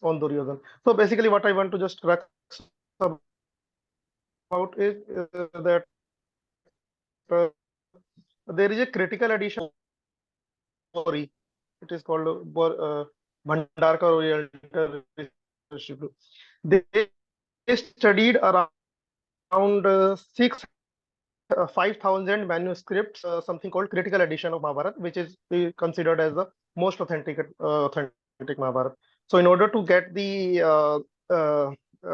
Duryodhan. So basically, what I want to just crux about is that there is a critical addition story. It is called Bhandarkar Oriental Research Group. They studied around 5,000 manuscripts, something called critical edition of Mahabharata, which is considered as the most authentic Mahabharata. So in order to get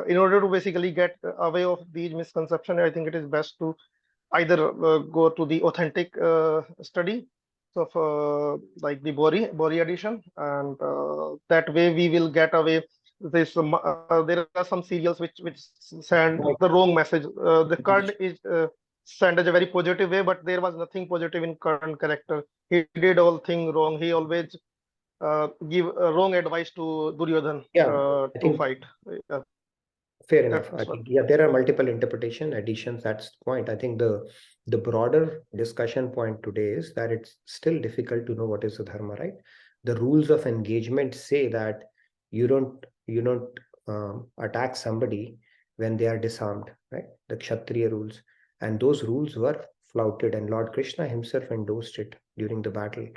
in order to basically get away of these misconceptions, I think it is best to either go to the authentic study of like the Bori edition, and that way we will get away this. There are some serials which send the wrong message. The card is sent as a very positive way, but there was nothing positive in current character. He did all things wrong. He always give wrong advice to Duryodhan to fight. Fair enough. I think there are multiple interpretation additions. That's the point. I think the broader discussion point today is that it's still difficult to know what is the dharma, right? The rules of engagement say that you don't attack somebody when they are disarmed, right? The Kshatriya rules, and those rules were flouted, and Lord Krishna himself endorsed it during the battle,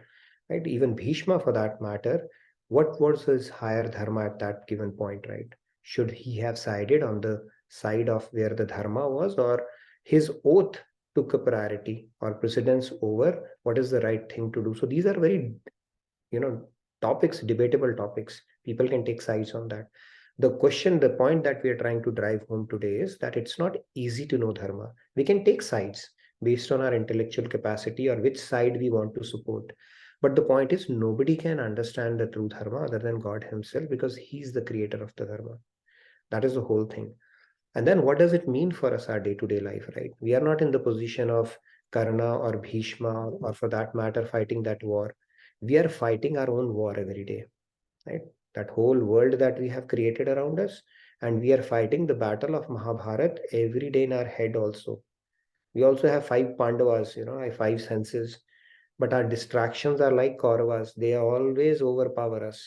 right? Even Bhishma, for that matter, what was his higher dharma at that given point, right? Should he have sided on the side of where the dharma was, or his oath took a priority or precedence over what is the right thing to do? So these are very, topics, debatable topics. People can take sides on that. The point that we are trying to drive home today is that it's not easy to know dharma. We can take sides based on our intellectual capacity or which side we want to support. But the point is, nobody can understand the true dharma other than God himself, because he's the creator of the dharma. That is the whole thing. And then what does it mean for us, our day-to-day life, right? We are not in the position of Karna or Bhishma, or for that matter, fighting that war. We are fighting our own war every day, right? That whole world that we have created around us. And we are fighting the battle of Mahabharata every day in our head also. We also have 5 Pandavas, our 5 senses. But our distractions are like Kauravas. They always overpower us.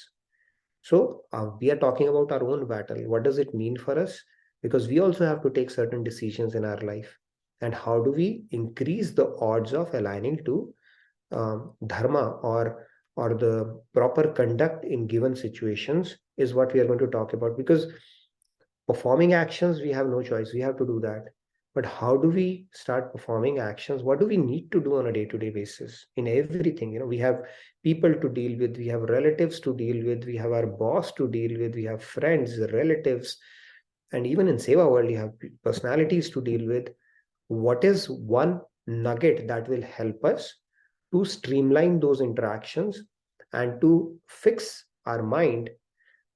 So we are talking about our own battle. What does it mean for us? Because we also have to take certain decisions in our life. And how do we increase the odds of aligning to dharma or the proper conduct in given situations is what we are going to talk about. Because performing actions, we have no choice. We have to do that. But how do we start performing actions? What do we need to do on a day-to-day basis in everything? We have people to deal with, we have relatives to deal with, we have our boss to deal with, we have friends, relatives, and even in Seva world, you have personalities to deal with. What is one nugget that will help us to streamline those interactions and to fix our mind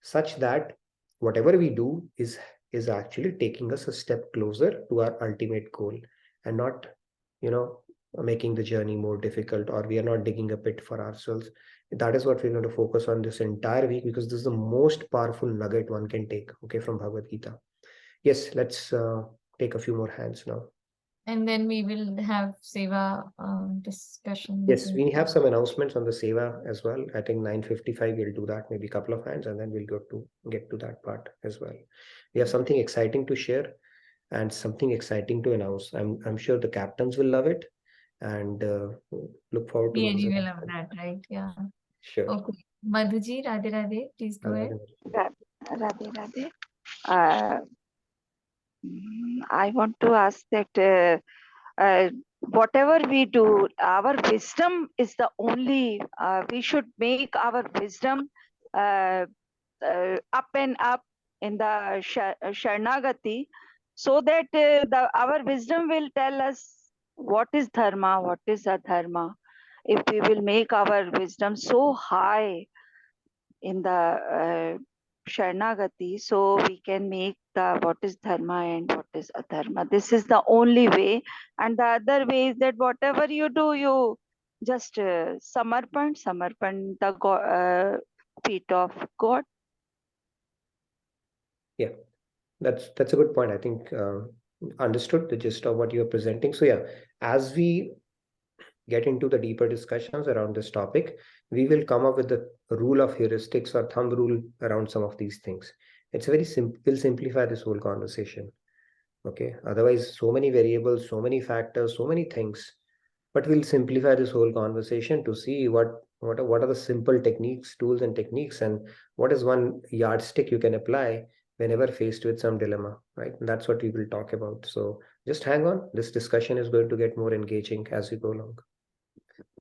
such that whatever we do is actually taking us a step closer to our ultimate goal, and not making the journey more difficult, or we are not digging a pit for ourselves. That is what we're going to focus on this entire week, because this is the most powerful nugget one can take, from Bhagavad Gita. Yes, let's take a few more hands now. And then we will have Seva discussion. Yes, we have some announcements on the Seva as well. I think 9:55 we'll do that, maybe a couple of hands, and then we'll get to that part as well. We have something exciting to share and something exciting to announce. I'm sure the captains will love it, and look forward to Yeah, you will love that, right? Yeah. Sure. Okay. Madhuji, Radhe Radhe, please go ahead. Radhe Radhe. Uh, I want to ask that whatever we do, our wisdom is the only, we should make our wisdom up and up in the Sharnagati, so that our wisdom will tell us what is Dharma, what is Adharma. If we will make our wisdom so high in the Sharnagati, so we can make the what is Dharma and what is Adharma. This is the only way. And the other way is that whatever you do, you just samarpan the feet of God. Yeah, that's a good point. I think understood the gist of what you're presenting. So yeah, as we get into the deeper discussions around this topic, we will come up with the rule of heuristics or thumb rule around some of these things. It's very simple, will simplify this whole conversation. Okay, otherwise, so many variables, so many factors, so many things. But we'll simplify this whole conversation to see what are the simple techniques, tools, and techniques, and what is one yardstick you can apply whenever faced with some dilemma, right? And that's what we will talk about. So just hang on. This discussion is going to get more engaging as we go along.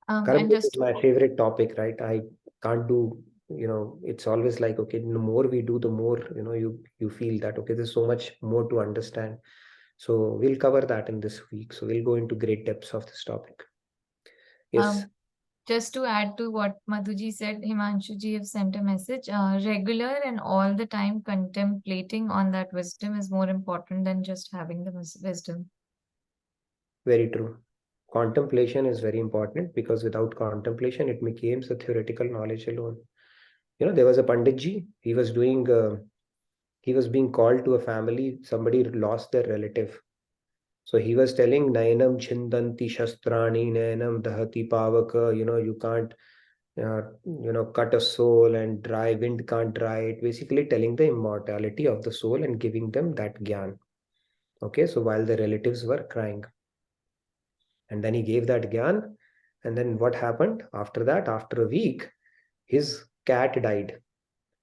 And Currently, this just is my favorite topic, right? I can't do, it's always like, okay, the more we do, the more, you feel that, okay, there's so much more to understand. So we'll cover that in this week. So we'll go into great depths of this topic. Yes. Just to add to what Madhuji said, Himanshuji have sent a message. Regular and all the time contemplating on that wisdom is more important than just having the wisdom. Very true. Contemplation is very important, because without contemplation, it becomes a theoretical knowledge alone. There was a Panditji, he was being called to a family, somebody lost their relative. So he was telling, Nainam chindanti shastrani, Nainam dahati pavaka, you can't, cut a soul, and dry wind can't dry it. Basically telling the immortality of the soul and giving them that gyan. Okay, so while the relatives were crying. And then he gave that gyan. And then what happened after that? After a week, his cat died.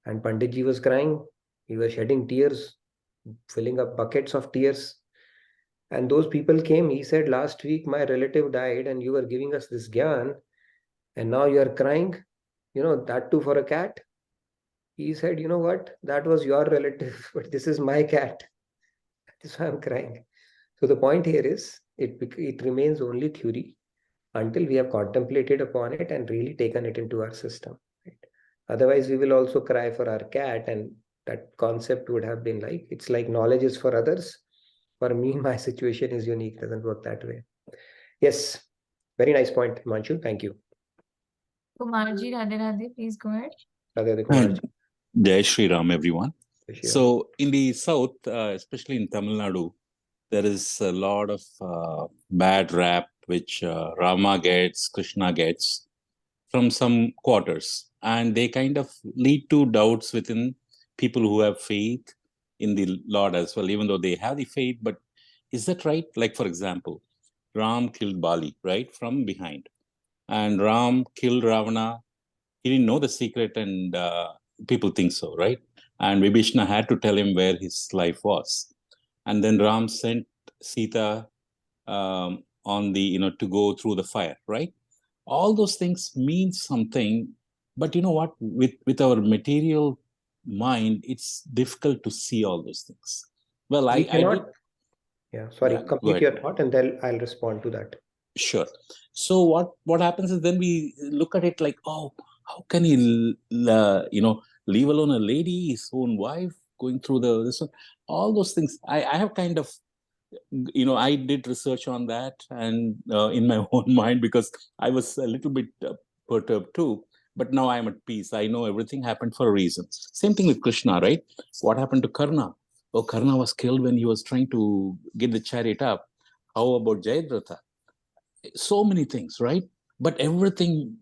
And Panditji was crying. He was shedding tears, filling up buckets of tears. And those people came. He said, last week my relative died and you were giving us this gyan. And now you are crying, that too for a cat. He said, you know what? That was your relative, but this is my cat. That's why I'm crying. So the point here is, it remains only theory until we have contemplated upon it and really taken it into our system. Right? Otherwise, we will also cry for our cat, and that concept would have been like, it's like knowledge is for others. For me, my situation is unique. It doesn't work that way. Yes, very nice point, Himanshu. Thank you. Kumarji, Radhe Radhe, please go ahead. Radhe Radhe, Kumarji. Jai Shri Ram, everyone. Jai Shri Ram. So in the south, especially in Tamil Nadu, there is a lot of bad rap which Rama gets, Krishna gets from some quarters. And they kind of lead to doubts within people who have faith in the Lord as well, even though they have the faith. But is that right? Like, for example, Ram killed Bali, right, from behind. And Ram killed Ravana. He didn't know the secret, and people think so, right? And Vibhishna had to tell him where his life was. And then Ram sent Sita on the, to go through the fire, right? All those things mean something, but you know what? With our material mind, it's difficult to see all those things. Well, We cannot. Sorry, Yeah, go complete ahead. your thought, and then I'll respond to that. Sure. So what happens is, then we look at it like, oh, how can he, leave alone a lady, his own wife, going through this one, all those things. I have kind of, I did research on that, and in my own mind, because I was a little bit perturbed too. But now I'm at peace. I know everything happened for a reason. Same thing with Krishna, right? What happened to Karna? Oh, Karna was killed when he was trying to get the chariot up. How about Jayadratha? So many things, right? But everything,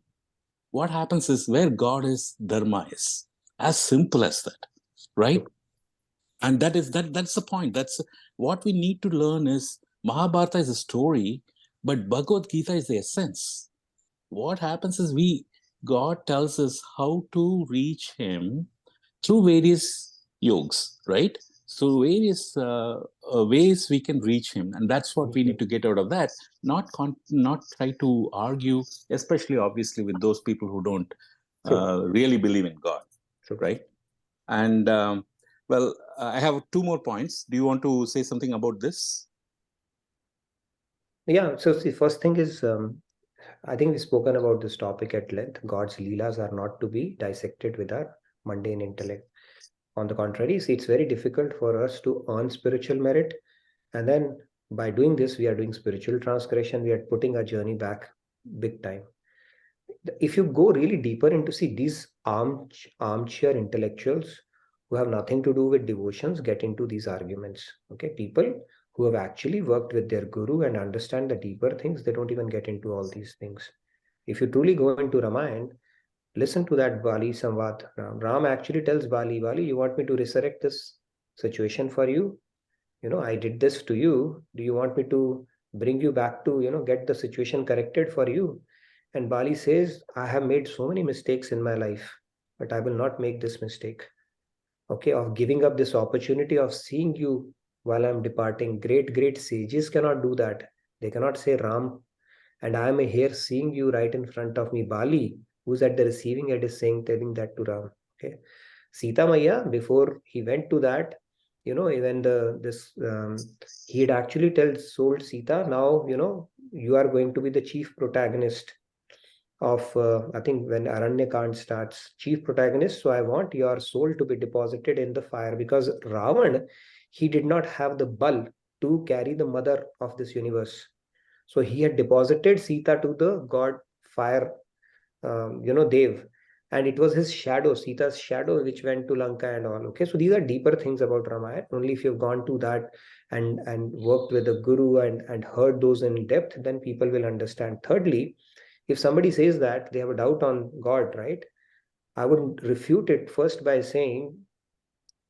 what happens is, where God is, Dharma is. As simple as that, right? And that's the point. That's what we need to learn is, Mahabharata is a story, but Bhagavad Gita is the essence. What happens is, we God tells us how to reach him through various yogs, right? So various ways we can reach him, and that's what we need to get out of that. Not try to argue, especially obviously with those people who don't really believe in God, right? And well, I have 2 more points. Do you want to say something about this? Yeah, so the first thing is, I think we've spoken about this topic at length. God's leelas are not to be dissected with our mundane intellect. On the contrary, see, it's very difficult for us to earn spiritual merit. And then by doing this, we are doing spiritual transgression. We are putting our journey back big time. If you go really deeper into, see, these armchair intellectuals who have nothing to do with devotions get into these arguments. Okay, people who have actually worked with their guru and understand the deeper things, they don't even get into all these things. If you truly go into Ramayana, listen to that Bali Samvad. Ram actually tells Bali, you want me to resurrect this situation for you? I did this to you. Do you want me to bring you back to, get the situation corrected for you? And Bali says, I have made so many mistakes in my life, but I will not make this mistake. Okay, of giving up this opportunity of seeing you while I'm departing. Great sages cannot do that. They cannot say, Ram, and I am here seeing you right in front of me. Bali, who's at the receiving end, is telling that to Ram. Okay, Sita Maya, before he went to that, even he had actually told Sita, now, you are going to be the chief protagonist of, I think when Aranyakand starts, chief protagonist. So I want your soul to be deposited in the fire, because Ravan, he did not have the bal to carry the mother of this universe. So he had deposited Sita to the god fire, Dev. And it was his shadow, Sita's shadow, which went to Lanka and all. Okay, so these are deeper things about Ramayana. Only if you've gone to that and worked with the guru and heard those in depth, then people will understand. Thirdly, if somebody says that they have a doubt on God, right, I would refute it first by saying,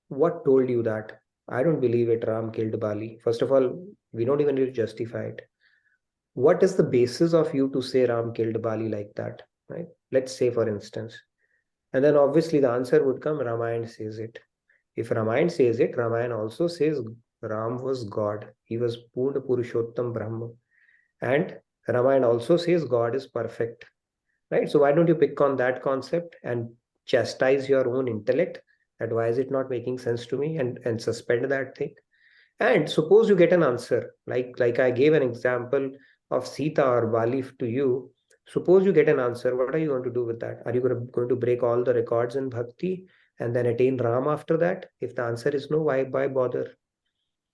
what told you that? I don't believe it, Ram killed Bali. First of all, we don't even need to justify it. What is the basis of you to say Ram killed Bali like that, right? Let's say, for instance. And then obviously the answer would come, Ramayana says it. If Ramayana says it, Ramayana also says Ram was God. He was Purna Purushottam Brahma. And Ramayana also says God is perfect, right? So why don't you pick on that concept and chastise your own intellect? That why is it not making sense to me, and suspend that thing? And suppose you get an answer, like I gave an example of Sita or Bali to you. Suppose you get an answer, what are you going to do with that? Are you going to break all the records in bhakti and then attain Ram after that? If the answer is no, why bother?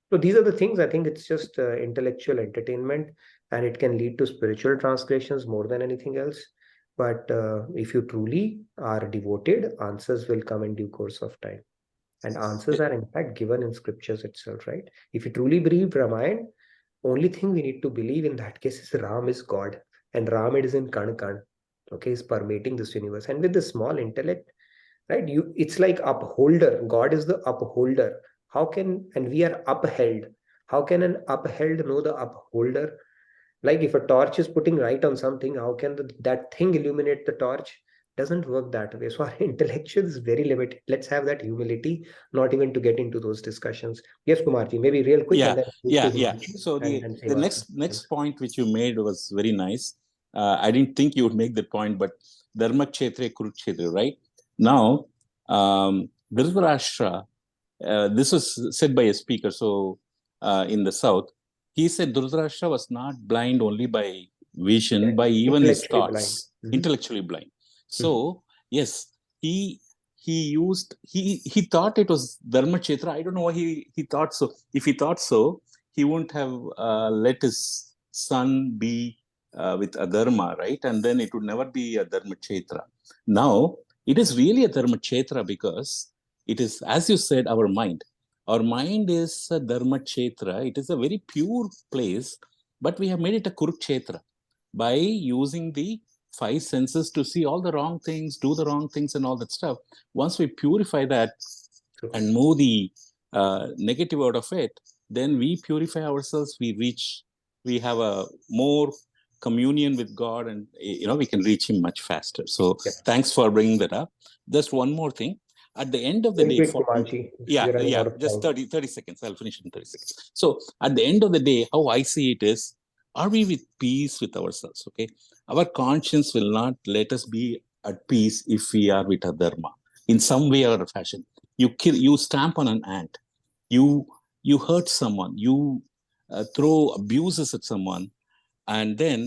So these are the things. I think it's just intellectual entertainment, and it can lead to spiritual transgressions more than anything else. But if you truly are devoted, answers will come in due course of time. And answers are in fact given in scriptures itself, right? If you truly believe Ramayana, only thing we need to believe in that case is Ram is God, and Ram it is in Kan Kan. Okay, is permeating this universe. And with the small intellect, right? It's like upholder. God is the upholder. And we are upheld. How can an upheld know the upholder? Like if a torch is putting light on something, how can that thing illuminate the torch? Doesn't work that way. So our intellectual is very limited. Let's have that humility, not even to get into those discussions. Yes, Kumarji, maybe real quick, and then Yeah. So the next point which you made was very nice. I didn't think you would make the point, but Dharma Kshetra Kurukshetra, right? Now, Dhritarashtra, this was said by a speaker. So in the south, he said Dhritarashtra was not blind only by vision, by even his thoughts, intellectually blind. So yes, he thought it was Dharma Kshetra. I don't know why he thought so. If he thought so, he wouldn't have let his son be with Adharma, right? And then it would never be a Dharma Kshetra. Now, it is really a Dharma Kshetra because it is, as you said, our mind. Our mind is a Dharma Kshetra. It is a very pure place, but we have made it a Kurukshetra by using the 5 senses to see all the wrong things, do the wrong things, and all that stuff. Once we purify that and move the negative out of it, then we purify ourselves. We have a more communion with God, and we can reach Him much faster. So thanks for bringing that up. Just one more thing. At the end of the day, just 30 seconds. I'll finish in 30 seconds. So at the end of the day, how I see it is, are we with peace with ourselves? Okay, our conscience will not let us be at peace if we are with a dharma in some way or fashion. You stamp on an ant, you hurt someone, you throw abuses at someone, and then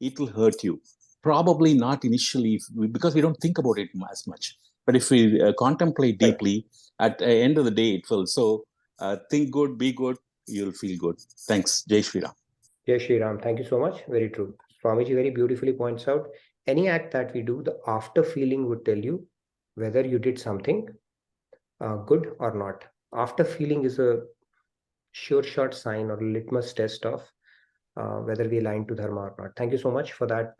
it will hurt you. Probably not initially, because we don't think about it as much. But if we contemplate deeply, at the end of the day, it will. So think good, be good, you'll feel good. Thanks. Jai Shri Ram. Jai Shri Ram. Thank you so much. Very true. Swamiji very beautifully points out, any act that we do, the after feeling would tell you whether you did something good or not. After feeling is a sure shot sign or litmus test of whether we align to Dharma or not. Thank you so much for that.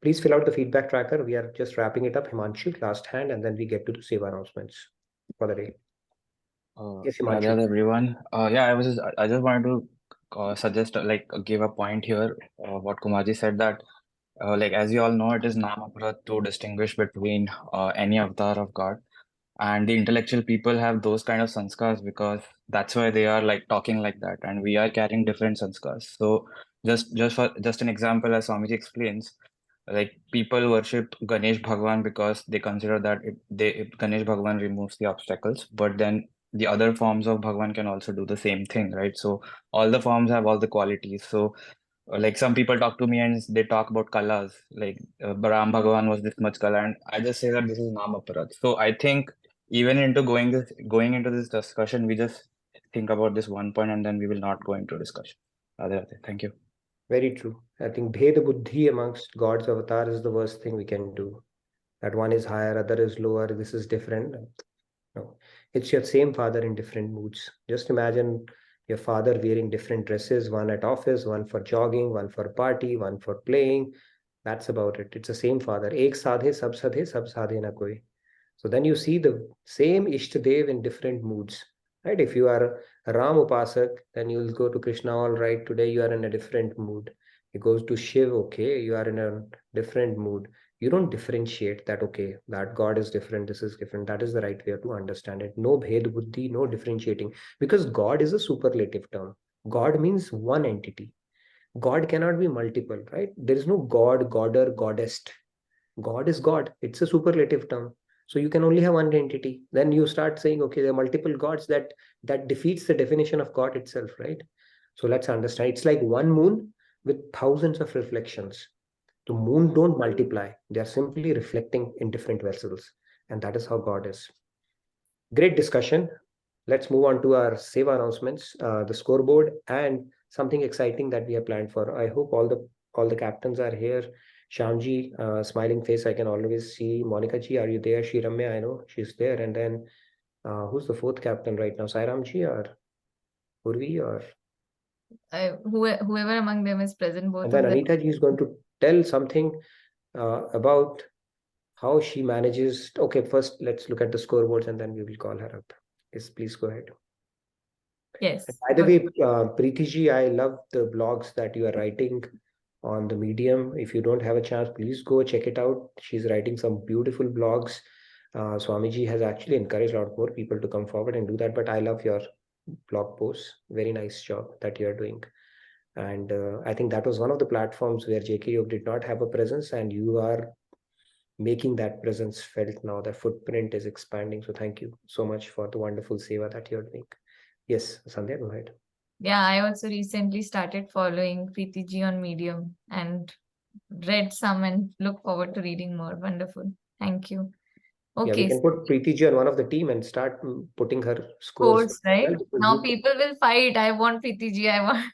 Please fill out the feedback tracker. We are just wrapping it up. Himanshu, last hand, and then we get to the Seva announcements for the day. Yes, Himanshu. Hello everyone. I just wanted to suggest give a point here. What Kumarji said, that as you all know, it is Namaparat to distinguish between any avatar of God, and the intellectual people have those kind of sanskars because that's why they are talking like that, and we are carrying different sanskars. So just an example, as Swamiji explains, people worship Ganesh Bhagwan because they consider that Ganesh Bhagwan removes the obstacles, but then the other forms of Bhagwan can also do the same thing, right? So all the forms have all the qualities. So some people talk to me and they talk about colors, Ram Bhagwan was this much color, and I just say that this is Namaparat. So I think even into going into this discussion, we just think about this one point and then we will not go into discussion. Thank you. Very true. I think Bheda Buddhi amongst God's avatar is the worst thing we can do. That one is higher, other is lower, this is different. No, it's your same father in different moods. Just imagine your father wearing different dresses, one at office, one for jogging, one for party, one for playing. That's about it. It's the same father. Ek sadhe, sab sadhe na koi. So then you see the same Ishtadev in different moods. Right? If you are a Ram Upasak, then you'll go to Krishna, all right, today you are in a different mood. You go to Shiv, okay, you are in a different mood. You don't differentiate that, okay, that God is different, this is different. That is the right way to understand it. No bhed buddhi, no differentiating. Because God is a superlative term. God means one entity. God cannot be multiple, right? There is no God, Godder, Goddess. God is God. It's a superlative term. So you can only have one entity. Then you start saying, okay, there are multiple gods. That defeats the definition of God itself, right? So let's understand. It's like one moon with thousands of reflections. The moon don't multiply. They are simply reflecting in different vessels. And that is how God is. Great discussion. Let's move on to our Seva announcements, the scoreboard, and something exciting that we have planned for. I hope all the captains are here. Shyamji, smiling face, I can always see. Monica ji, are you there? Shri Ramya, I know she's there. And then who's the fourth captain right now? Sairam ji or Purvi or? Whoever among them is present, both and then of them. Anita ji is going to tell something about how she manages. Okay, first let's look at the scoreboards and then we will call her up. Yes, please go ahead. Yes. And by the way, Preeti ji, I love the blogs that you are writing on the Medium. If you don't have a chance, please go check it out. She's writing some beautiful blogs. Swamiji has actually encouraged a lot more people to come forward and do that. But I love your blog posts. Very nice job that you are doing. And I think that was one of the platforms where JK Yoga did not have a presence, and you are making that presence felt now. The footprint is expanding. So thank you so much for the wonderful seva that you're doing. Yes, Sandhya, go ahead. Yeah, I also recently started following Preeti ji on Medium and read some and look forward to reading more. Wonderful. Thank you. Okay. Yeah, we can put Preeti ji on one of the team and start putting her scores. Right? Now people will fight. I want Preeti ji. I want.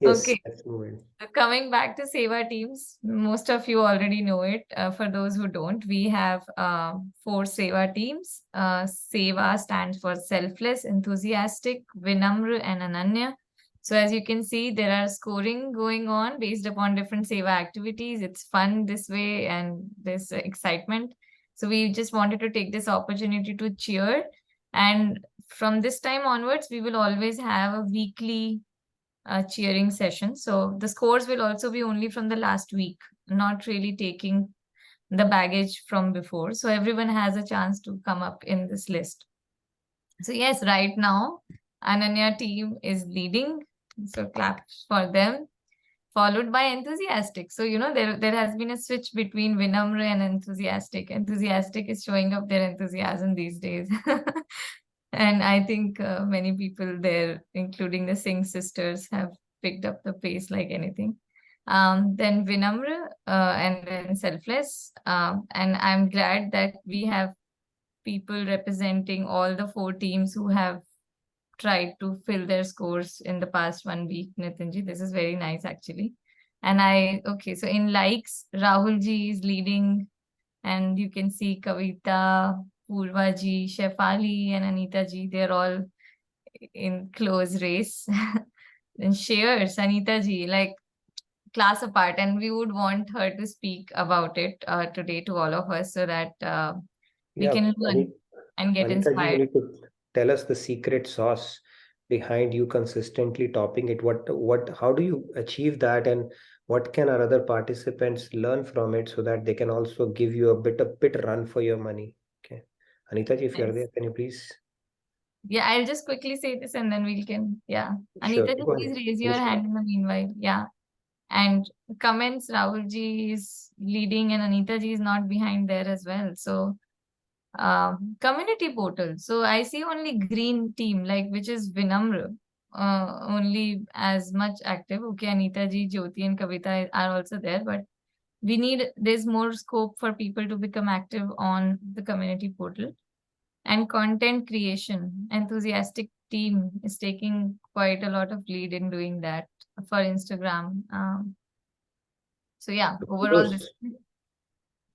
Yes, okay. let's move in. Coming back to Seva teams, most of you already know it. For those who don't, we have 4 Seva teams. Seva stands for selfless, enthusiastic, Vinamra, and Ananya. So as you can see, there are scoring going on based upon different Seva activities. It's fun this way and this excitement. So we just wanted to take this opportunity to cheer. And from this time onwards, we will always have a weekly cheering session. So the scores will also be only from the last week, not really taking the baggage from before. So everyone has a chance to come up in this list. So yes, right now, Ananya team is leading. So claps for them, followed by enthusiastic. So, there has been a switch between Vinamra and enthusiastic. Enthusiastic is showing up their enthusiasm these days. And I think many people there, including the Singh sisters, have picked up the pace like anything. Then Vinamra and then Selfless. And I'm glad that we have people representing all the 4 teams who have tried to fill their scores in the past 1 week, Nitinji. This is very nice, actually. And okay, so in likes, Rahul ji is leading, and you can see Kavita, Purva ji, Shefali, and Anita ji. They're all in close race. Then shares, Anita ji, like class apart, and we would want her to speak about it today to all of us so that we Yeah, can learn and get Anita ji, you inspired. need to tell us the secret sauce behind you consistently topping it. How do you achieve that, and what can our other participants learn from it so that they can also give you a bit run for your money? Okay, Anita ji, if you're Yes. there, can you please? Yeah, I'll just quickly say this and then we can, yeah. Sure, Anita ji, go please ahead. raise your Finish. hand in the meanwhile. Yeah. And comments, Rahul ji is leading and Anita ji is not behind there as well. So, community portal. So I see only green team, like which is Vinamra, only as much active. Okay, Anita ji, Jyoti and Kavita are also there, but there's more scope for people to become active on the community portal. And content creation, enthusiastic team is taking quite a lot of lead in doing that for Instagram. So yeah, overall,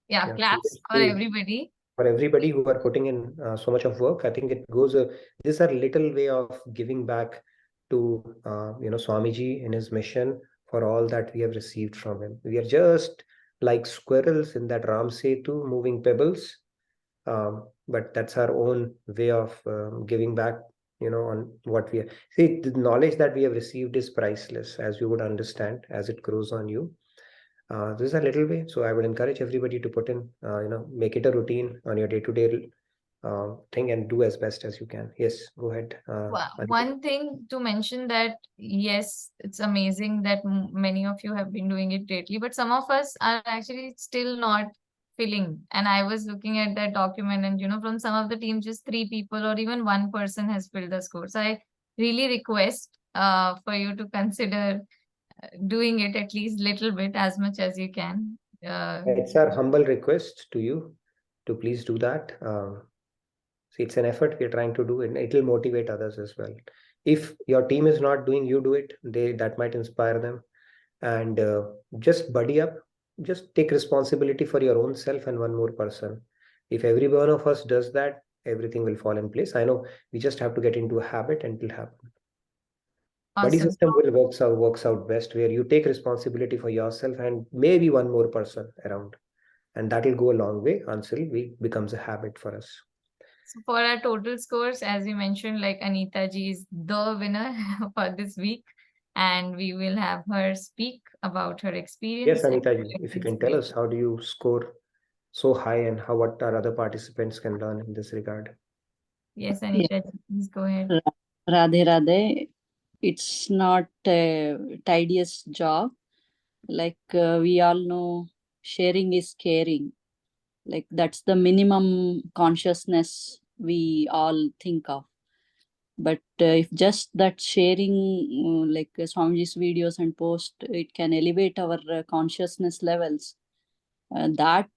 Yeah, claps for kudos everybody. for everybody who are putting in so much of work. I think it goes these are little way of giving back to Swamiji in his mission for all that we have received from him. We are just like squirrels in that Ram Setu moving pebbles, but that's our own way of giving back, on what we see. The knowledge that we have received is priceless, as you would understand, as it grows on you. This is a little way, so I would encourage everybody to put in, make it a routine on your day-to-day thing and do as best as you can. Yes, go ahead. Anita. One thing to mention that, yes, it's amazing that many of you have been doing it lately, but some of us are actually still not filling. And I was looking at that document and, from some of the teams, just 3 people or even 1 person has filled the score. So I really request for you to consider doing it at least little bit, as much as you can. It's our humble request to you to please do that. See, it's an effort we're trying to do, and it'll motivate others as well. If your team is not doing, you do it. That might inspire them, and just buddy up. Just take responsibility for your own self and one more person. If every one of us does that, everything will fall in place. I know we just have to get into a habit, and it'll happen. Buddy Awesome. system will works out best, where you take responsibility for yourself and maybe one more person around, and that will go a long way until it becomes a habit for us. So for our total scores, as you mentioned, like Anita ji is the winner for this week, and we will have her speak about her experience. Yes, Anita ji, if you can tell us, how do you score so high, and what our other participants can learn in this regard? Yes, Anita ji, please go ahead. Radhe Radhe. It's not a tedious job. Like we all know, sharing is caring. Like that's the minimum consciousness we all think of. But if just that sharing, like Swamiji's videos and post, it can elevate our consciousness levels. That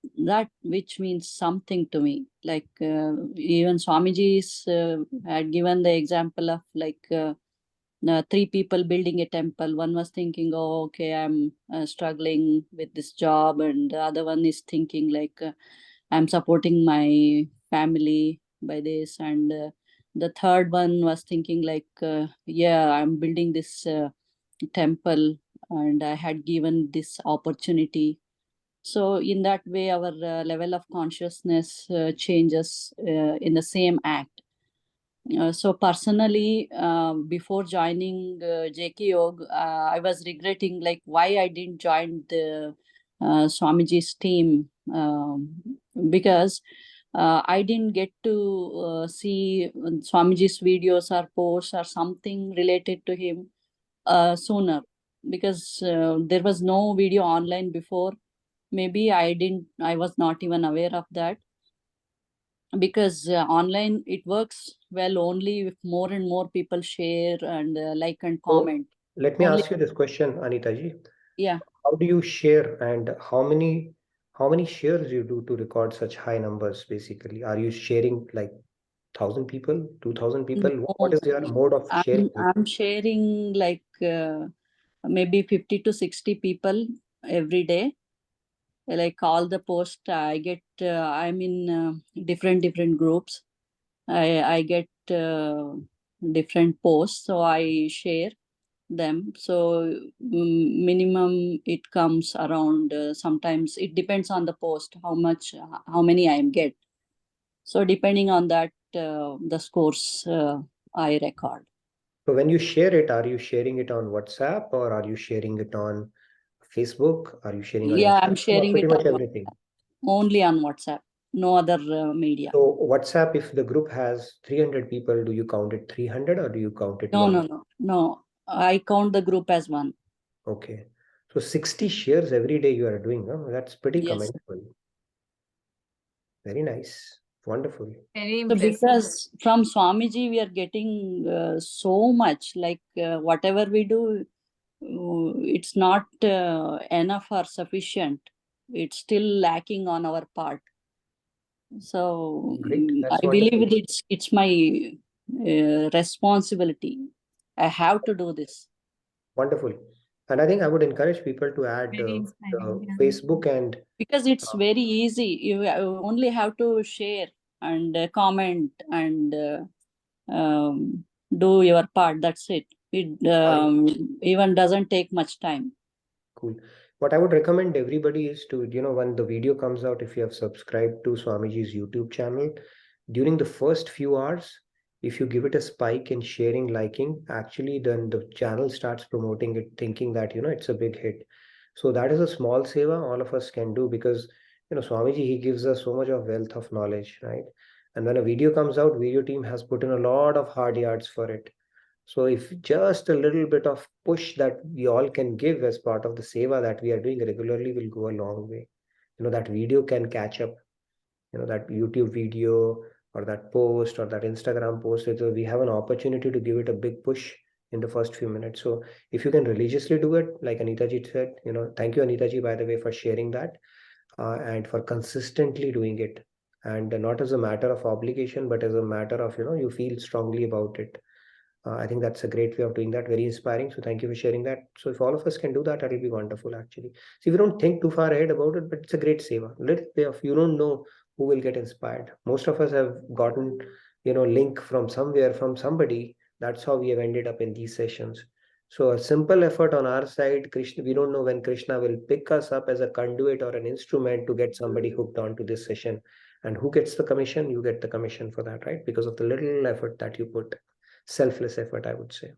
which means something to me. Like even Swamiji's had given the example of like 3 people building a temple. One was thinking, oh, okay, I'm struggling with this job, and the other one is thinking like I'm supporting my family by this, and the third one was thinking like yeah, I'm building this temple and I had given this opportunity. So in that way, our level of consciousness changes in the same act. So personally, before joining JK Yog, I was regretting like why I didn't join the Swamiji's team, because I didn't get to see Swamiji's videos or posts or something related to him sooner, because there was no video online before. Maybe I was not even aware of that, because online it works well only if more and more people share and like and So comment. let me Only, ask you this question, Anita ji. yeah. How do you share, and how many shares you do to record such high numbers? Basically, are you sharing like 1,000 people, 2,000 people? What No, is your mode of sharing? I'm sharing like maybe 50 to 60 people every day. Like all the posts I get, I'm in different groups. I get different posts, so I share them. So minimum it comes around. Sometimes it depends on the post how many I get. So depending on that, the scores I record. So when you share it, are you sharing it on WhatsApp, or are you sharing it on Facebook? Are you sharing on Yeah, I'm Instagram, or sharing pretty it on much everything? only on WhatsApp, no other media. So WhatsApp, if the group has 300 people, do you count it 300 or do you count it one? No. I count the group as one. Okay. So 60 shares every day you are doing, huh? That's pretty Yes. commendable. Very nice. Wonderful. Very So impressive. because from Swamiji we are getting so much, like whatever we do, it's not enough or sufficient. It's still lacking on our part. So Great. That's I believe wonderful. it's my responsibility. I have to do this. Wonderful. And I think I would encourage people to add Very inspiring. Yeah. Facebook and Because it's very easy. You only have to share and comment and do your part. That's it. It even doesn't take much time. cool. What I would recommend everybody is to, when the video comes out, if you have subscribed to Swamiji's YouTube channel, during the first few hours, if you give it a spike in sharing, liking, actually, then the channel starts promoting it, thinking that, it's a big hit. So that is a small seva all of us can do, because, Swamiji, he gives us so much of wealth of knowledge, right? And when a video comes out, video team has put in a lot of hard yards for it. So if just a little bit of push that we all can give as part of the seva that we are doing regularly will go a long way. That video can catch up, that YouTube video or that post or that Instagram post, we have an opportunity to give it a big push in the first few minutes. So if you can religiously do it, like Anita ji said, thank you, Anita ji, by the way, for sharing that and for consistently doing it. And not as a matter of obligation, but as a matter of, you feel strongly about it. I think that's a great way of doing that. Very inspiring. So thank you for sharing that. So if all of us can do that, that'll be wonderful, actually. See, we don't think too far ahead about it, but it's a great seva. Little way of, you don't know who will get inspired. Most of us have gotten, link from somewhere, from somebody. That's how we have ended up in these sessions. So a simple effort on our side, Krishna, we don't know when Krishna will pick us up as a conduit or an instrument to get somebody hooked onto this session. And who gets the commission? You get the commission for that, right? Because of the little effort that you put. Selfless effort, I would say.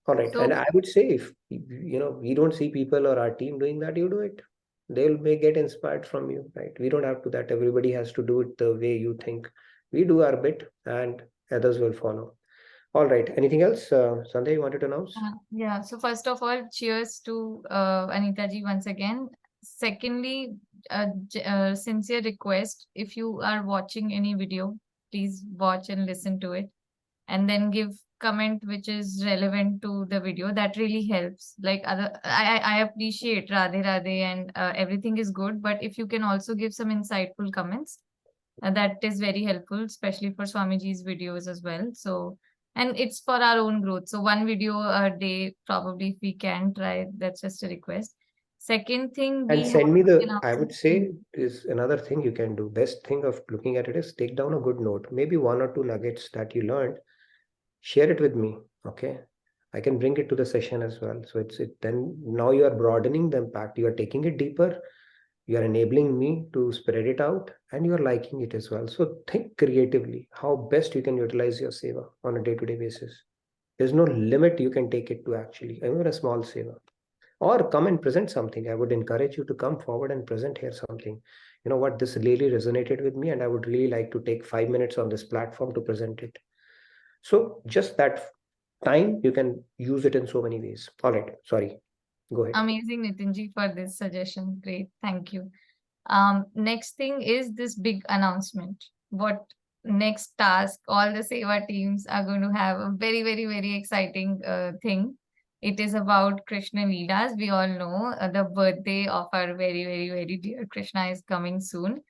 All right. So And I would say if we don't see people or our team doing that, you do it. May get inspired from you, right? We don't have to that. Everybody has to do it the way you think. We do our bit and others will follow. All right. Anything else? Sandhya, you wanted to announce? Yeah. So first of all, cheers to Anita ji once again. Secondly, sincere request, if you are watching any video, please watch and listen to it, and then give comment which is relevant to the video. That really helps. Like I appreciate Radhe Radhe and everything is good, but if you can also give some insightful comments, that is very helpful, especially for Swamiji's videos as well. So, and it's for our own growth. So one video a day, probably, if we can try, that's just a request. Second thing, And we send me have I would say is another thing you can do. Best thing of looking at it is take down a good note, maybe one or two nuggets that you learned, share it with me. Okay. I can bring it to the session as well. So then now you are broadening the impact. You are taking it deeper. You are enabling me to spread it out and you are liking it as well. So think creatively how best you can utilize your seva on a day-to-day basis. There's no limit you can take it to actually, even a small seva. Or come and present something. I would encourage you to come forward and present here something. You know what, this really resonated with me, and I would really like to take 5 minutes on this platform to present it. So just that time, you can use it in so many ways. All right, sorry, go ahead. Amazing, Nitinji, for this suggestion. Great, thank you. Next thing is this big announcement. What next task? All the Seva teams are going to have a very, very, very exciting thing. It is about Krishna Leelas. We all know the birthday of our very, very, very dear Krishna is coming soon.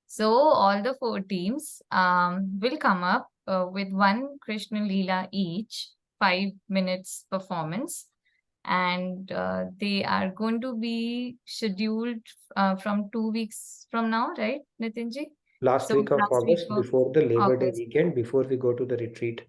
So all the 4 teams will come up with one Krishna Leela each, 5 minutes performance. And they are going to be scheduled from 2 weeks from now, right, Nitinji? Last week of last week August, of before the Labor Day August. weekend, before we go to the retreat.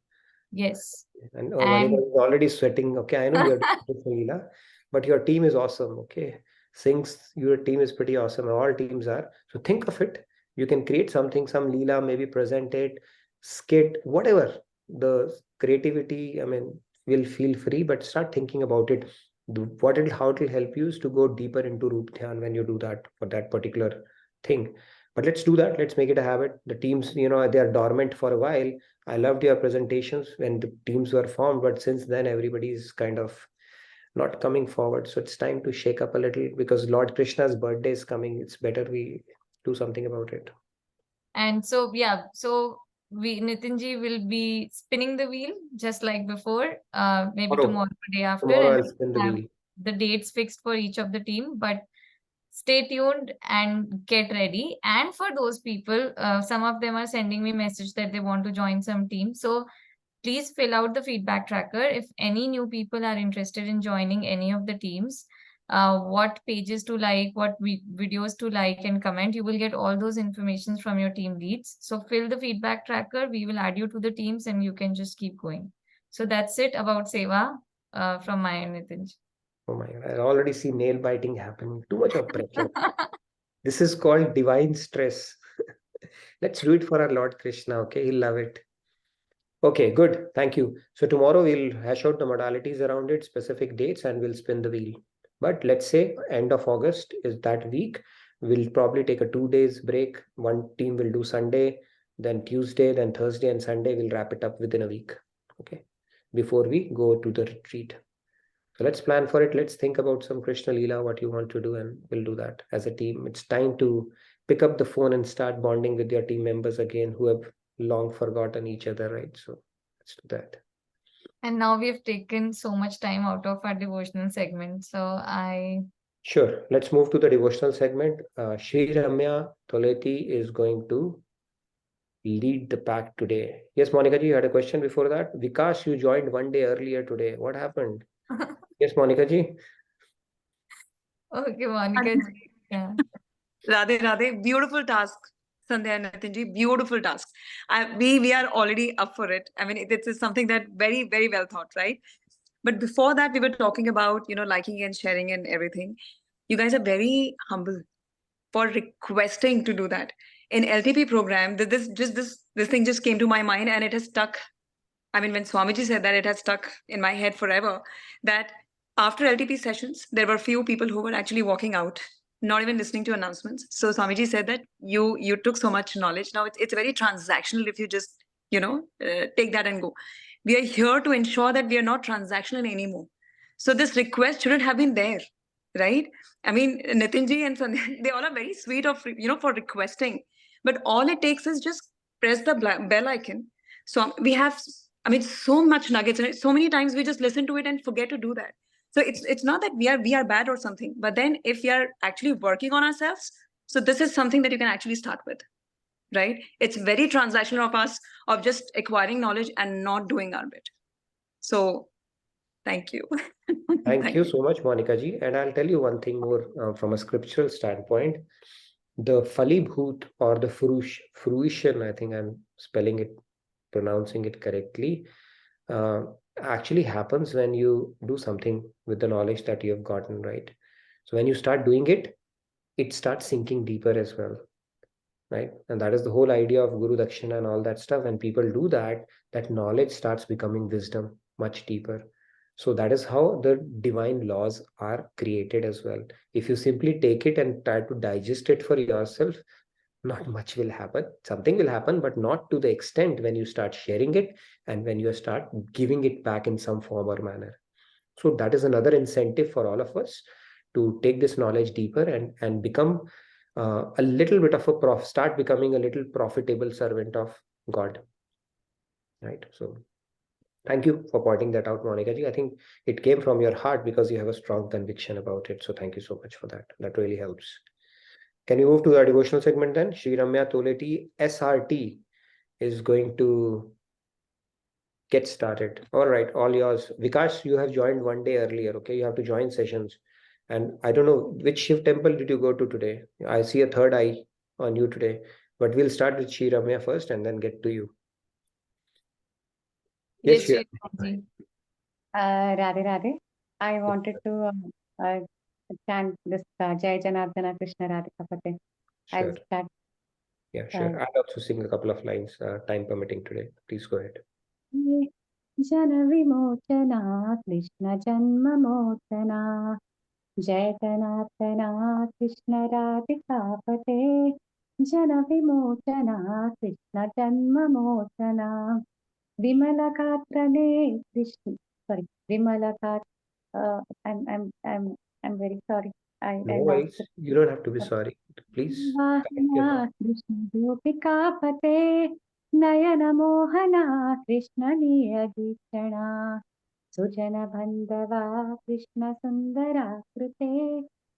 Yes. And And Monica is already sweating. Okay, I know you're doing Leela, but your team is awesome. Okay, Singh's your team is pretty awesome. All teams are. So think of it. You can create something, some Leela, maybe present it, skit, whatever. The creativity, I mean, will feel free, but start thinking about it. How it'll help you is to go deeper into Roop Dhyan when you do that for that particular thing. But let's do that. Let's make it a habit. The teams, they are dormant for a while. I loved your presentations when the teams were formed, but since then everybody's kind of not coming forward. So it's time to shake up a little because Lord Krishna's birthday is coming. It's better we do something about it. so yeah, so Nitinji will be spinning the wheel just like before, maybe tomorrow or day after, Tomorrow and I'll we'll spin the have wheel. the dates fixed for each of the team. But stay tuned and get ready. And for those people, some of them are sending me message that they want to join some team. So please fill out the feedback tracker. If any new people are interested in joining any of the teams, what pages to like, what videos to like and comment, you will get all those informations from your team leads. So fill the feedback tracker. We will add you to the teams and you can just keep going. So that's it about Seva from my end, Nitinj. Oh my God, I already see nail biting happening. Too much of pressure. This is called divine stress. Let's do it for our Lord Krishna. Okay, he'll love it. Okay, good. Thank you. So tomorrow we'll hash out the modalities around it, specific dates, and we'll spin the wheel. But let's say end of August is that week. We'll probably take a 2 days break. One team will do Sunday, then Tuesday, then Thursday and Sunday. We'll wrap it up within a week. Okay, before we go to the retreat. So let's plan for it. Let's think about some Krishna Leela, what you want to do, and we'll do that as a team. It's time to pick up the phone and start bonding with your team members again who have long forgotten each other, right? So let's do that. And now we've taken so much time out of our devotional segment. So Sure. Let's move to the devotional segment. Shri Ramya Toleti is going to lead the pack today. Yes, Monica ji, you had a question before that. Vikas, you joined one day earlier today. What happened? Yes, Monica ji. Okay, Monica ji. Yeah. Radhe Radhe, beautiful task, Sandhya and Nitinji, beautiful task. We are already up for it. I mean, this is something that very, very well thought, right? But before that, we were talking about, liking and sharing and everything. You guys are very humble for requesting to do that. In LTP program, this thing just came to my mind and it has stuck. I mean, when Swamiji said that, it has stuck in my head forever, that after LTP sessions, there were few people who were actually walking out, not even listening to announcements. So Swamiji said that you took so much knowledge. Now it's very transactional if you just, take that and go. We are here to ensure that we are not transactional anymore. So this request shouldn't have been there, right? I mean, Nitinji and Sandhya, they all are very sweet of, for requesting. But all it takes is just press the bell icon. So we have, I mean, so much nuggets, and so many times we just listen to it and forget to do that. So it's not that we are bad or something, but then if we are actually working on ourselves, so this is something that you can actually start with, right? It's very transactional of us of just acquiring knowledge and not doing our bit. So thank you. Thank you so much, Monica ji. And I'll tell you one thing more from a scriptural standpoint. The Falibhut or the fruition, I think I'm pronouncing it correctly, actually happens when you do something with the knowledge that you have gotten, right? So when you start doing it, it starts sinking deeper as well. right? And that is the whole idea of Guru Dakshina and all that stuff. When people do that, that knowledge starts becoming wisdom much deeper. So that is how the divine laws are created as well. If you simply take it and try to digest it for yourself, not much will happen. Something will happen, but not to the extent when you start sharing it and when you start giving it back in some form or manner. So that is another incentive for all of us to take this knowledge deeper and become a little bit of a start becoming a little profitable servant of God, right? So thank you for pointing that out, Monica ji. I think it came from your heart because you have a strong conviction about it. So thank you so much for that. That really helps. Can you move to the devotional segment then? Shri Ramya Toleti SRT is going to get started. All right, all yours. Vikas, you have joined one day earlier. Okay, you have to join sessions. And I don't know which Shiv temple did you go to today. I see a third eye on you today, but we'll start with Shri Ramya first and then get to you. Yes, Shri. Shri Ramya. Radhe Radhe. I wanted to chant this Jai Janardana Krishna Radhika Pate. I'll Sure. start. Yeah, sure. I'll also sing a couple of lines, time permitting today. Please go ahead. जन विमोचना कृष्ण जन्म मोचना जय जनार्दना कृष्ण राधिकापते जन विमोचना कृष्ण जन्म मोचना विमलगात्रने Krishna sorry विमलगात्र I'm very sorry I No lost worries. it. You don't have to be sorry. Please correct your thought. Krishna गोपिकापते नयन मोहना कृष्ण नियगीक्षणा सुजन बन्धवा कृष्ण सुन्दराकृते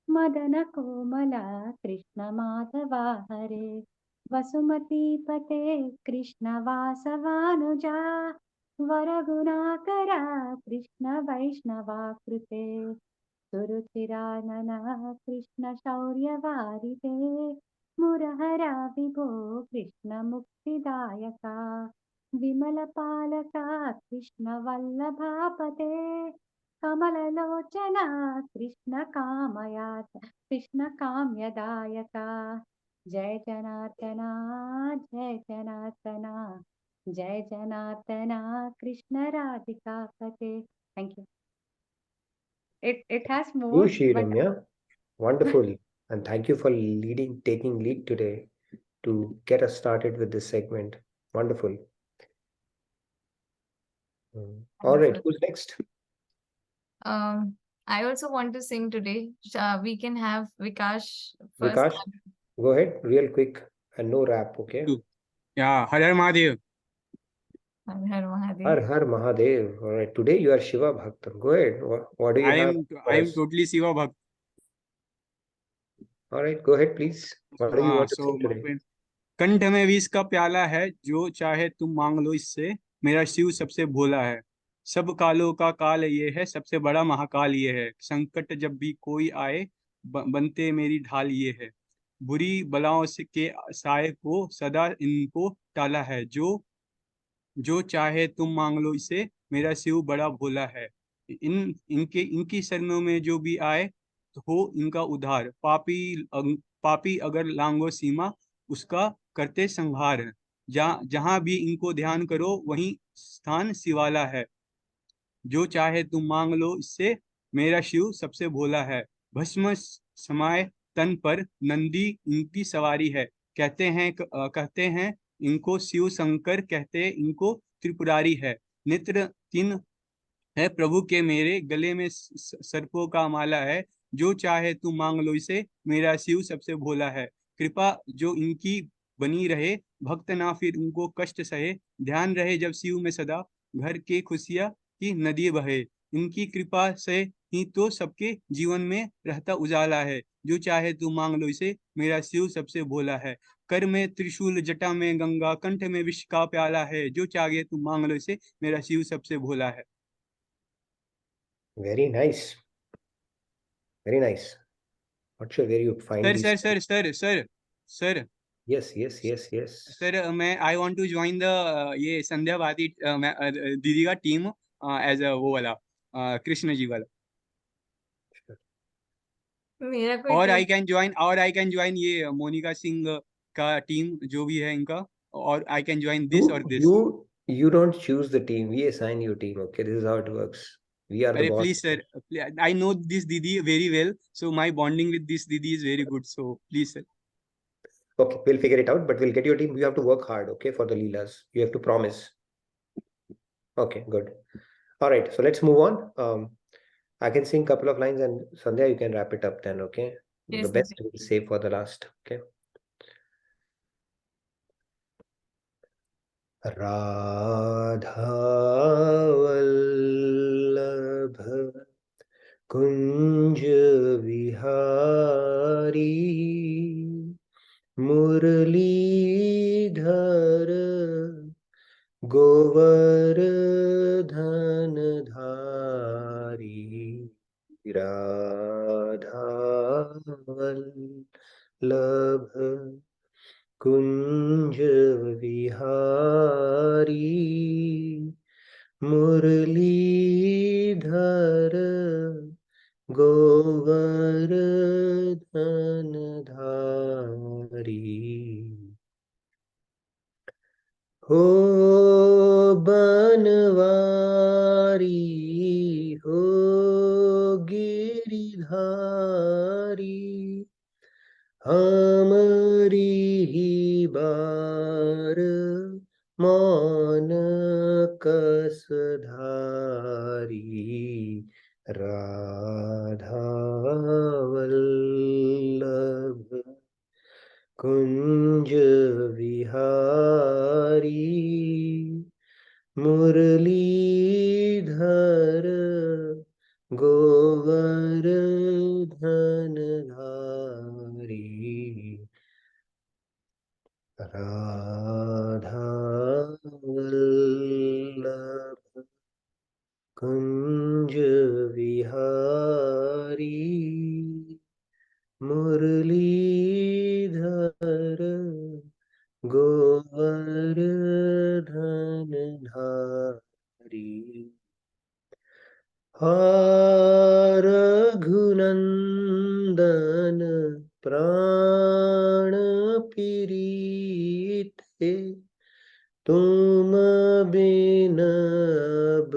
मदन कोमला कृष्ण माधवा हरे वसुमतीपते कृष्ण वासवानुजा वरगुणाकरा कृष्ण वैष्णवाकृते सुरुचिरानना कृष्ण शौर्यवारिते मुरहरा विभो कृष्ण मुक्तिदायका विमलपालका कृष्ण वल्लभापते कमललोचना कृष्ण कामयात कृष्ण काम्यदायका जय जनार्दना जय जनार्दना जय जनार्दना कृष्ण राधिका पते thank you it has more You, Shri but Ramya. Wonderful. And thank you for taking lead today to get us started with this segment. Wonderful. All right, Wonderful. who's next? I also want to sing today. We can have Vikash first. Vikas, go ahead, real quick, and no rap, okay? Yeah, Har Har Mahadev. Har Har Mahadev. Har Har Mahadev. All right, today you are Shiva Bhakta. Go ahead. What do you have for I am us? totally Shiva Bhakt. All right, go ahead, please. What do you want to So sing my today? friend, कंठ में विष का प्याला है, जो चाहे तुम मांग लो इससे, मेरा शिव सबसे भोला है। सब कालों का काल ये है, सबसे बड़ा महाकाल ये है। संकट जब भी कोई आए, बनते मेरी ढाल ये है। बुरी बलाओं से के साए को सदा इनको टाला है। जो चाहे तुम मांग लो इसे, मेरा शिव बड़ा भोला है। इनकी शरणों में जो भी आए, तो हो इनका उद्धार। पापी अगर लांगो सीमा, उसका करते संहार। जहां भी इनको ध्यान करो, वहीं स्थान शिवाला है। जो चाहे तुम मांग लो इससे, मेरा शिव सबसे भोला है। भस्म समाये तन पर, नंदी इनकी सवारी है। कहते हैं इनको शिव शंकर, कहते इनको त्रिपुरारी है। नेत्र तीन है प्रभु के मेरे, गले में सर्पों का माला है। जो चाहे तू मांग लो इसे, मेरा शिव सबसे भोला है। कृपा जो इनकी बनी रहे, भक्त ना फिर उनको कष्ट सहे। ध्यान रहे जब शिव में सदा, घर के खुशियां की नदी बहे। इनकी कृपा से ही तो सबके जीवन में रहता उजाला है। जो चाहे तू मांग लो इसे, मेरा शिव सबसे भोला है। कर में त्रिशूल, जटा में गंगा, कंठ में विष का प्याला है। जो चाहे तू मांग लो इसे, मेरा शिव सबसे भोला है। Very nice. Very nice. Not sure where you find these. Sir. Yes. Sir, I want to join the ये संध्या भारती दीदी का टीम एज अ वो वाला कृष्ण जी वाला। मेरा कोई और आई कैन ज्वाइन ये मोनिका सिंह का टीम जो भी है इनका, और आई कैन ज्वाइन दिस और this. You don't choose the team. We assign you team. Okay, this is how it works. We are the अरे boss. Please sir, I know this दीदी very well, so my bonding with this दीदी is very good, so please sir. Okay, we'll figure it out, but we'll get your team. You have to work hard, okay, for the Leelas. You have to promise. Okay, good. All right, so let's move on. I can sing a couple of lines, and Sandhya, you can wrap it up then, okay? Yes, The best Nitin. we'll save for the last, okay? Radha Vallabha Kunj Vihari Muralidhar Govardhan Dhari Radha Vallabha Kunj Vihari Muralidhar Govardhan Dhari Ho Banwari Ho Giridhari Hamari hi bar मान कसधारी राधा वल्लभ कुंज विहारी मुरलीधर गोवर्धन धारी राधा वल्लभ कुंज विहारी मुरलीधर गोवर्धन धारी रघुनंदन प्राण पीरीते तुम बिन अब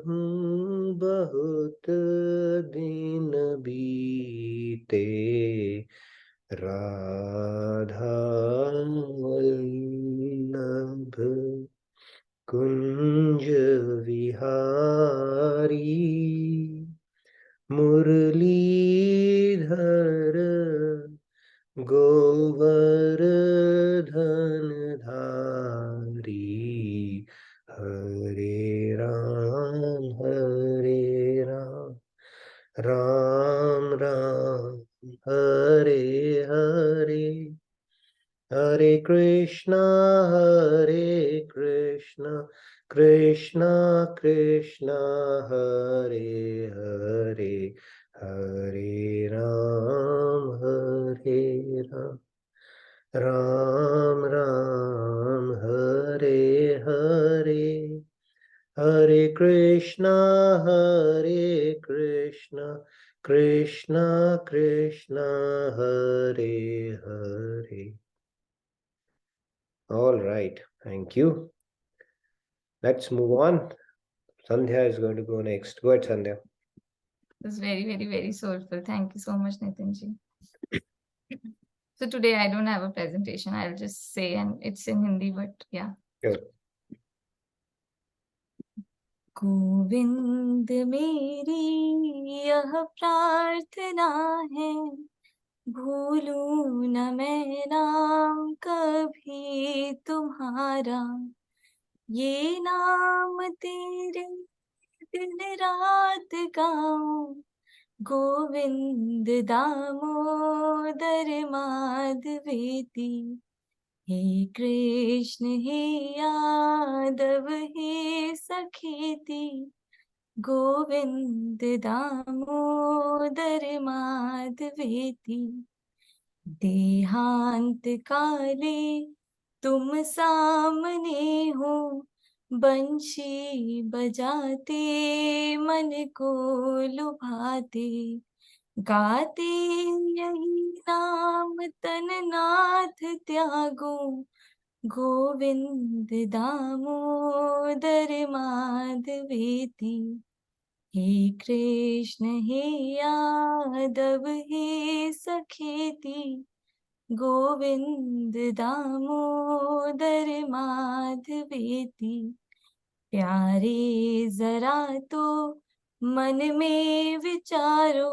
हूँ बहुत दिन बीते राधा वल्लभ कुंज विहारी मुरलीधर गोवर्धन धारी हरे Ram Ram Ram Hare Hare Hare Krishna Krishna Krishna Hare Hare Hare Ram Ram Ram Hare Hare Hare Krishna Krishna Krishna Hare Hare. All right, thank you. Let's move on. Sandhya is going to go next. Go ahead, Sandhya. It was very, very, very soulful. Thank you so much, Nitinji. So today I don't have a presentation. I'll just say, and it's in Hindi, but yeah. Sure. Govind मेरी यह प्रार्थना है, भूलूं न मैं नाम कभी तुम्हारा, ये नाम तेरे दिन रात गाऊं, गोविंद दामोदर माधवेति, हे कृष्ण हे यादव हे सखेति, गोविंद दामोदर माधवेति, देहांत काले तुम सामने हो, बंशी बजाते मन को लुभाते, गाते यही नाम तन नाथ त्यागो, गोविंद दामोदर माधवेति। हे कृष्ण हे यादव हे सखेति, गोविंद दामोदर माधवेति। प्यारे जरा तो मन में विचारो,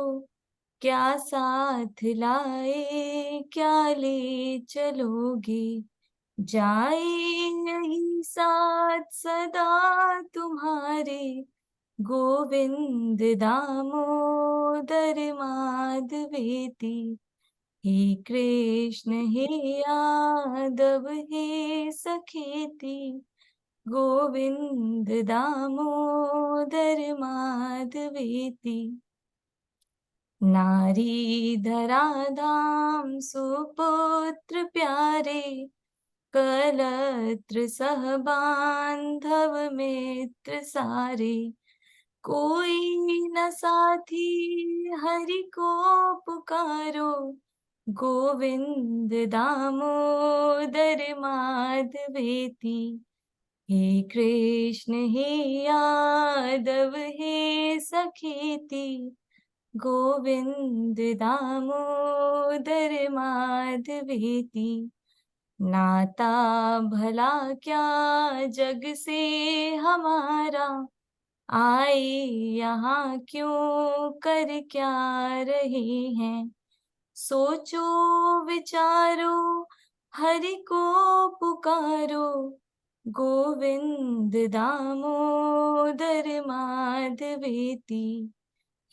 क्या साथ लाए क्या ले चलोगे, जाए यही साथ सदा तुम्हारे, गोविंद दामोदर माधवेति। हे कृष्ण हे यादव हे सखेति, गोविंद दामोदर माधवेति। नारी धरा धाम सुपुत्र प्यारे, कलत्र सह बांधव मित्र सारे, कोई न साथी हरि को पुकारो, गोविंद दामोदर माधवेति। हे कृष्ण हे यादव हे सखेति, गोविंद दामोदर माधवेति। नाता भला क्या जग से हमारा, आए यहाँ क्यों कर क्या रहे हैं, सोचो विचारो हरि को पुकारो, गोविंद दामोदर माधवेति।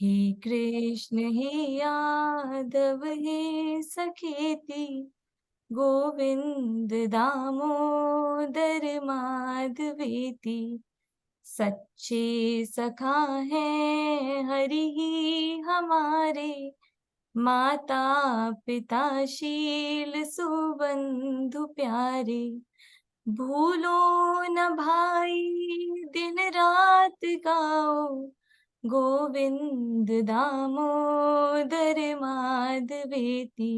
हे कृष्ण हे यादव हे सखेति, गोविंद दामोदर माधवेति। सच्चे सखा है हरि ही हमारे, माता पिता शील सुबंधु प्यारे, भूलो न भाई दिन रात गाओ, गोविंद दामोदर माधवेति।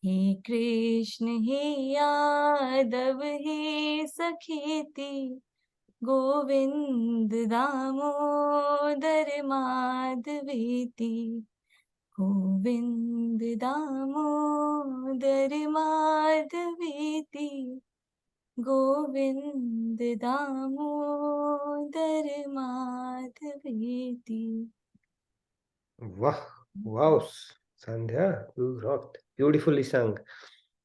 हे कृष्ण हे यादव हे सखेति, Govind Damodar माधवेति। Govind Damodar माधवेति, Govind Damodar माधवेति। Wow, wow, Sandhya, you rocked. Beautifully sung.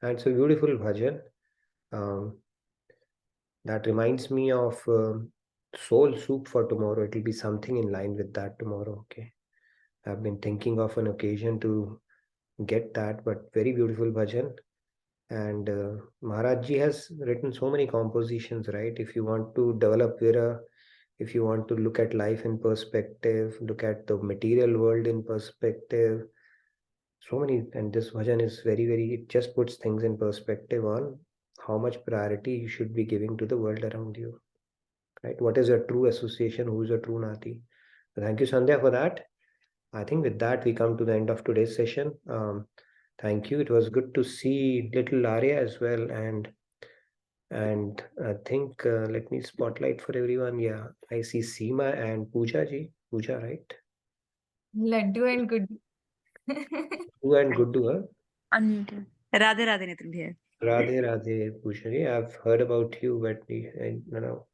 And so beautiful bhajan. Um, that reminds me of soul soup for tomorrow. It will be something in line with that tomorrow. Okay. I've been thinking of an occasion to get that, but very beautiful bhajan. And Maharaj Ji has written so many compositions, right? If you want to develop Vira, if you want to look at life in perspective, look at the material world in perspective, so many, and this bhajan is very, it just puts things in perspective on how much priority you should be giving to the world around you, right? What is your true association? Who is your true Nati? So thank you, Sandhya, for that. I think with that, we come to the end of today's session. Thank you. It was good to see little Arya as well. And I think, let me spotlight for everyone. Yeah, I see Seema and Pooja ji. Pooja, right? Laddu and Guddu. Pooja and Guddu, huh? Unmuted. Radhe Radhe Nitin bhaiya. Radhe Radhe Pooja ji. I've heard about you, but you know,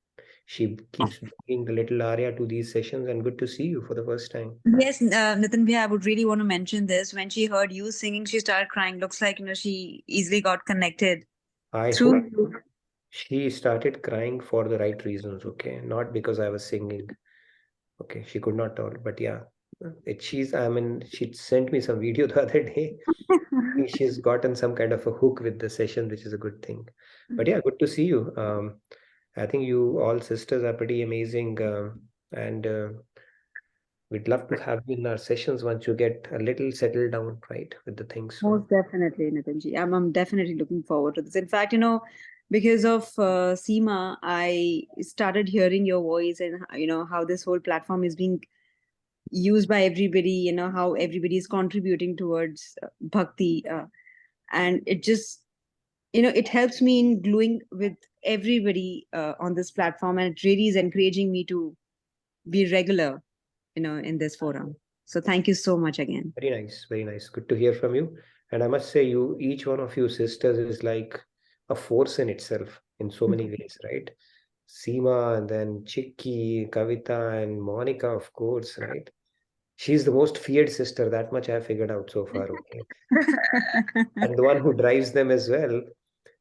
she keeps bringing the little Arya to these sessions, and good to see you for the first time. Yes, Nitin bhaiya, I would really want to mention this. When she heard you singing, she started crying. Looks like, she easily got connected I through hope you. she started crying for the right reasons, okay? Not because I was singing. Okay, she could not tell, but yeah. She sent me some video the other day. I think she's gotten some kind of a hook with the session, which is a good thing. But yeah, good to see you. I think you all sisters are pretty amazing, and we'd love to have you in our sessions once you get a little settled down, right, with the things. So Most definitely, Nitinji. I'm definitely looking forward to this. In fact, because of Seema, I started hearing your voice and how this whole platform is being used by everybody, how everybody is contributing towards bhakti, and it just, it helps me in gluing with everybody on this platform, and it really is encouraging me to be regular, in this forum. So thank you so much again. Very nice, very nice. Good to hear from you. And I must say, each one of you sisters is like a force in itself in so many ways, right? Seema, and then Chikki, Kavita, and Monica, of course, right? She's the most feared sister, that much I figured out so far, okay? And the one who drives them as well,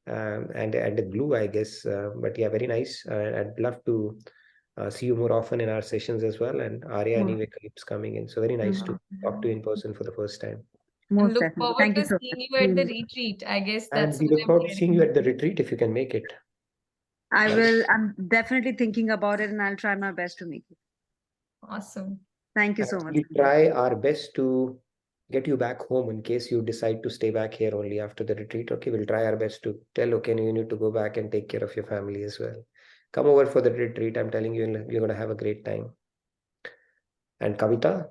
and the glue, I guess. But yeah, very nice. I'd love to see you more often in our sessions as well. And Arya anyway keeps coming in. So very nice to talk to you in person for the first time. And Most look definitely. forward Thank you to so seeing much. you at the retreat. I guess And that's we what look I'm forward to seeing you hearing. at the retreat if you can make it. I will. I'm definitely thinking about it, and I'll try my best to make it. Awesome. Thank you so much. We'll try our best to get you back home in case you decide to stay back here only after the retreat. Okay, we'll try our best to tell, okay, you need to go back and take care of your family as well. Come over for the retreat. I'm telling you, you're going to have a great time. And Kavita,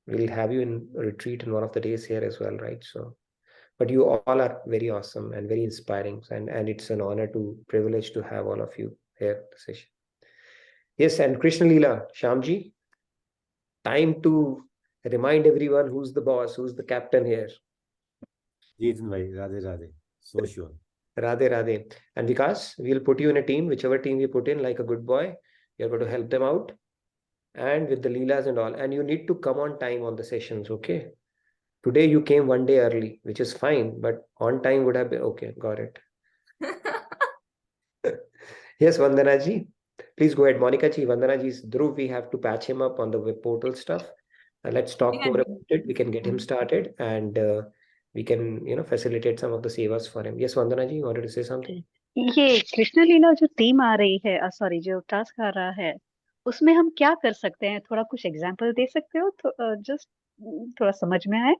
we'll have you in a retreat in one of the days here as well, right? So, but you all are very awesome and very inspiring, and it's an honor to privilege to have all of you here at the session. Yes, and Krishna Leela, Shyamji, time to remind everyone who's the boss, who's the captain here. Jeetan bhai, Radhe Radhe. So sure. Radhe Radhe. And Vikas, we'll put you in a team, whichever team we put in, like a good boy. You're going to help them out. And with the Leelas and all. And you need to come on time on the sessions, okay? Today you came one day early, which is fine, but on time would have been okay. Got it. Yes, Vandana ji. Please go ahead. Monica ji, Vandana ji's Dhruv, we have to patch him up on the web portal stuff. Let's talk more about it. We can get him started, and we can, facilitate some of the sevas for him. Yes, Vandana ji, you wanted to say something? ये कृष्ण लीला जो team आ रही है, sorry, जो task आ रहा है, उसमें हम क्या कर सकते हैं? थोड़ा कुछ एग्जांपल दे सकते हो तो जस्ट थोड़ा समझ में आए।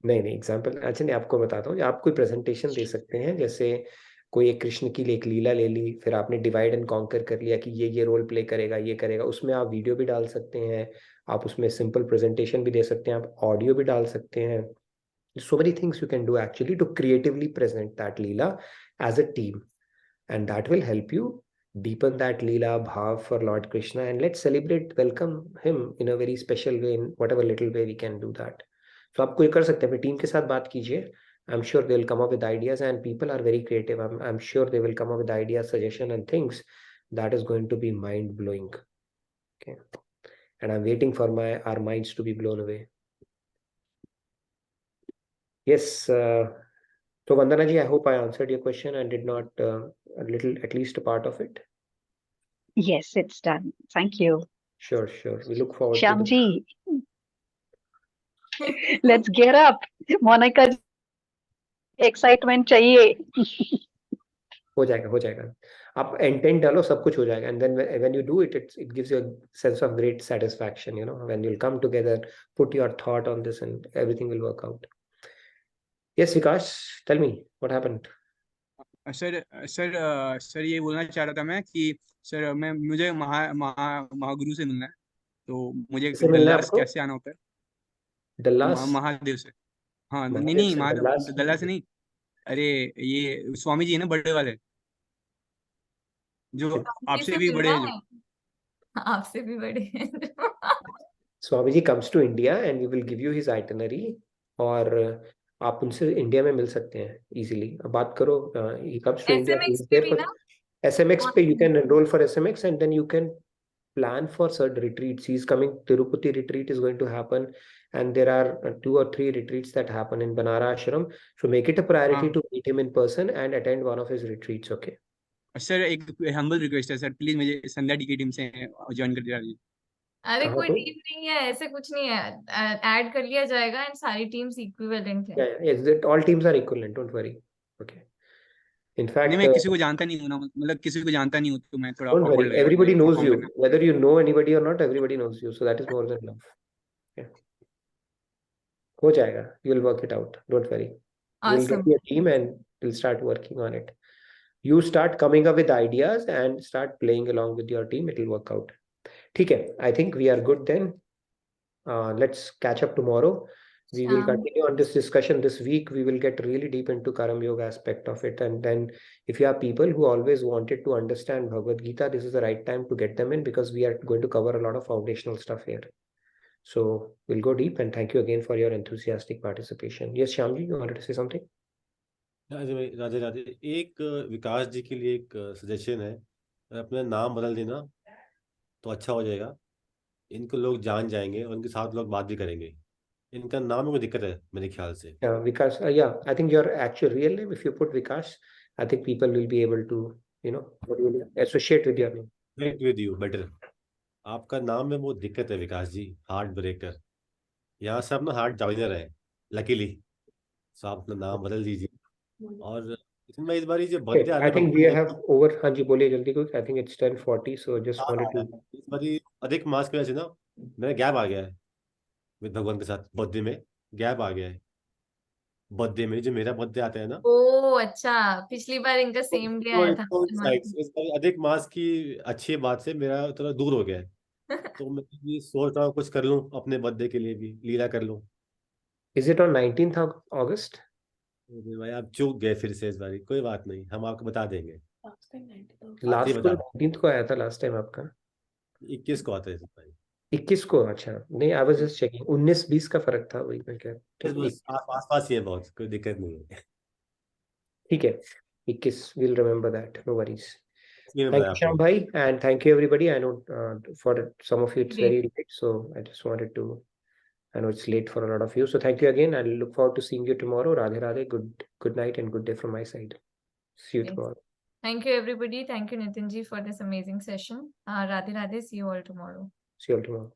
नहीं एग्जाम्पल अच्छा नहीं, आपको बताता हूँ। आप कोई प्रेजेंटेशन दे सकते हैं, जैसे कोई एक कृष्ण की एक लीला ले ली, फिर आपने डिवाइड एंड कॉन्कर कर लिया कि ये रोल प्ले करेगा, ये करेगा। उसमें आप वीडियो भी डाल सकते हैं, आप उसमें सिंपल प्रेजेंटेशन भी दे सकते हैं, आप ऑडियो भी डाल सकते हैं। So many things you can do actually to creatively present that Leela as a team, and that will help you deepen that Leela bhav for Lord Krishna, and let's celebrate, welcome him in a very special way, in whatever little way we can do that. So आप कोई कर सकते हैं, अपनी team के साथ बात कीजिए. I'm sure they'll come up with ideas, and people are very creative. I'm sure they will come up with ideas, suggestion, and things that is going to be mind blowing. Okay, and I'm waiting for our minds to be blown away. Yes, so Vandana ji, I hope I answered your question and did not at least a part of it. Yes, it's done. Thank you. Sure. We look forward to Shyam ji, let's get up. Monika ji, excitement चाहिए। हो जाएगा। आप intent डालो, सब कुछ हो जाएगा. And then when you do it, it gives you a sense of great satisfaction, when you'll come together, put your thought on this, and everything will work out. Yes, Vikas, tell me what happened. Sir ये बोलना चाह रहा था मैं कि sir मुझे महागुरु से मिलना है, तो मुझे दल्लास कैसे आना होता है? दल्लास? महादेव से। हाँ, नहीं दल्लास से नहीं, अरे ये स्वामी जी है ना, बड़े वाले, जो आपसे भी बड़े हैं, आपसे भी बड़े हैं। Swami ji comes to India and we will give you his itinerary, और आप उनसे इंडिया में मिल सकते हैं इजीली. बात करो. he comes to India. SMX पे you can enroll for SMX, and then you can plan for certain retreats. He's coming. Tirupati retreat is going to happen, and there are 2 or 3 retreats that happen in Banara Ashram. So make it a priority to meet him in person and attend one of his retreats. Okay. Sir एक humble request है sir, please मुझे संध्या D की team से join कर दीजिए। अरे कोई team नहीं है, ऐसे कुछ नहीं है, ऐड कर लिया जाएगा, एंड सारी टीम्स इक्विवेलेंट है। Yeah, all teams are equivalent, don't worry. Okay. In fact, मैं किसी को जानता नहीं हूँ ना, मतलब किसी को जानता नहीं हूँ, तो मैं थोड़ा don't worry. Everybody knows you, whether you know anybody or not. Everybody knows you, so that is more than enough. Yeah. हो जाएगा. You'll work it out. Don't worry. We'll get you a team and we'll start working on it. You start coming up with ideas and start playing along with your team. It will work out. ठीक है, I think we are good then. Let's catch up tomorrow. We will continue on this discussion this week. We will get really deep into Karam Yoga aspect of it. And then if you have people who always wanted to understand Bhagavad Gita, this is the right time to get them in, because we are going to cover a lot of foundational stuff here. So we'll go deep, and thank you again for your enthusiastic participation. Yes, Shyamji, you wanted to say something? Radhe भाई, राधे राधे। एक विकास जी के लिए एक suggestion है, अपना नाम बदल देना तो अच्छा हो जाएगा। इनको लोग जान जाएंगे और इनके साथ लोग बात भी करेंगे। इनका नाम में कोई दिक्कत है मेरे ख्याल से। Vikas, yeah, I think your actual real name, if you put Vikas, I think people will be able to, associate with your name. Connect with you better. आपका नाम में वो दिक्कत है विकास जी, हार्ट ब्रेकर। यहाँ से आप ना हार्ट जॉइनर है लकीली, सो आप अपना नाम बदल दीजिए। और इसमें इस बार ये जो बर्थडे आ रहा I है think we have over, हाँ जी बोलिए जल्दी कुछ, I think it's 10:40, so just wanted to. इस बार अधिक मास की वजह से ना मेरा गैप आ गया है विद भगवान के साथ। बर्थडे में गैप आ गया है। बर्थडे में जो मेरा बर्थडे आता है ना, ओ अच्छा, पिछली बार इनका सेम डे आया था। इस बार अधिक मास की अच्छी बात से मेरा थोड़ा दूर हो गया है। तो मैं ये सोच रहा हूँ कुछ कर लूँ अपने बर्थडे के लिए भी, लीला कर लूँ। Is it on 19th of August? भाई आप चूक गए फिर से इस बार, कोई बात नहीं, हम आपको बता देंगे। लास्ट को 19th को आया था लास्ट टाइम आपका। 21 को आता है भाई। 21 को, अच्छा नहीं, आई वाज जस्ट चेकिंग, 19-20 का फर्क था, वही मैं कह रहा। आस पास ही है बहुत, कोई दिक्कत नहीं है। ठीक है, 21, we'll remember that, no worries. ये Thank you, Shyam bhai, and thank you everybody. I know for some of you it's very late, so I just wanted to, I know it's late for a lot of you, so thank you again. I look forward to seeing you tomorrow. Radhe Radhe, good night and good day from my side. See you tomorrow. Thank you everybody. Thank you Nitin ji for this amazing session. Radhe Radhe. See you all tomorrow. See you all tomorrow.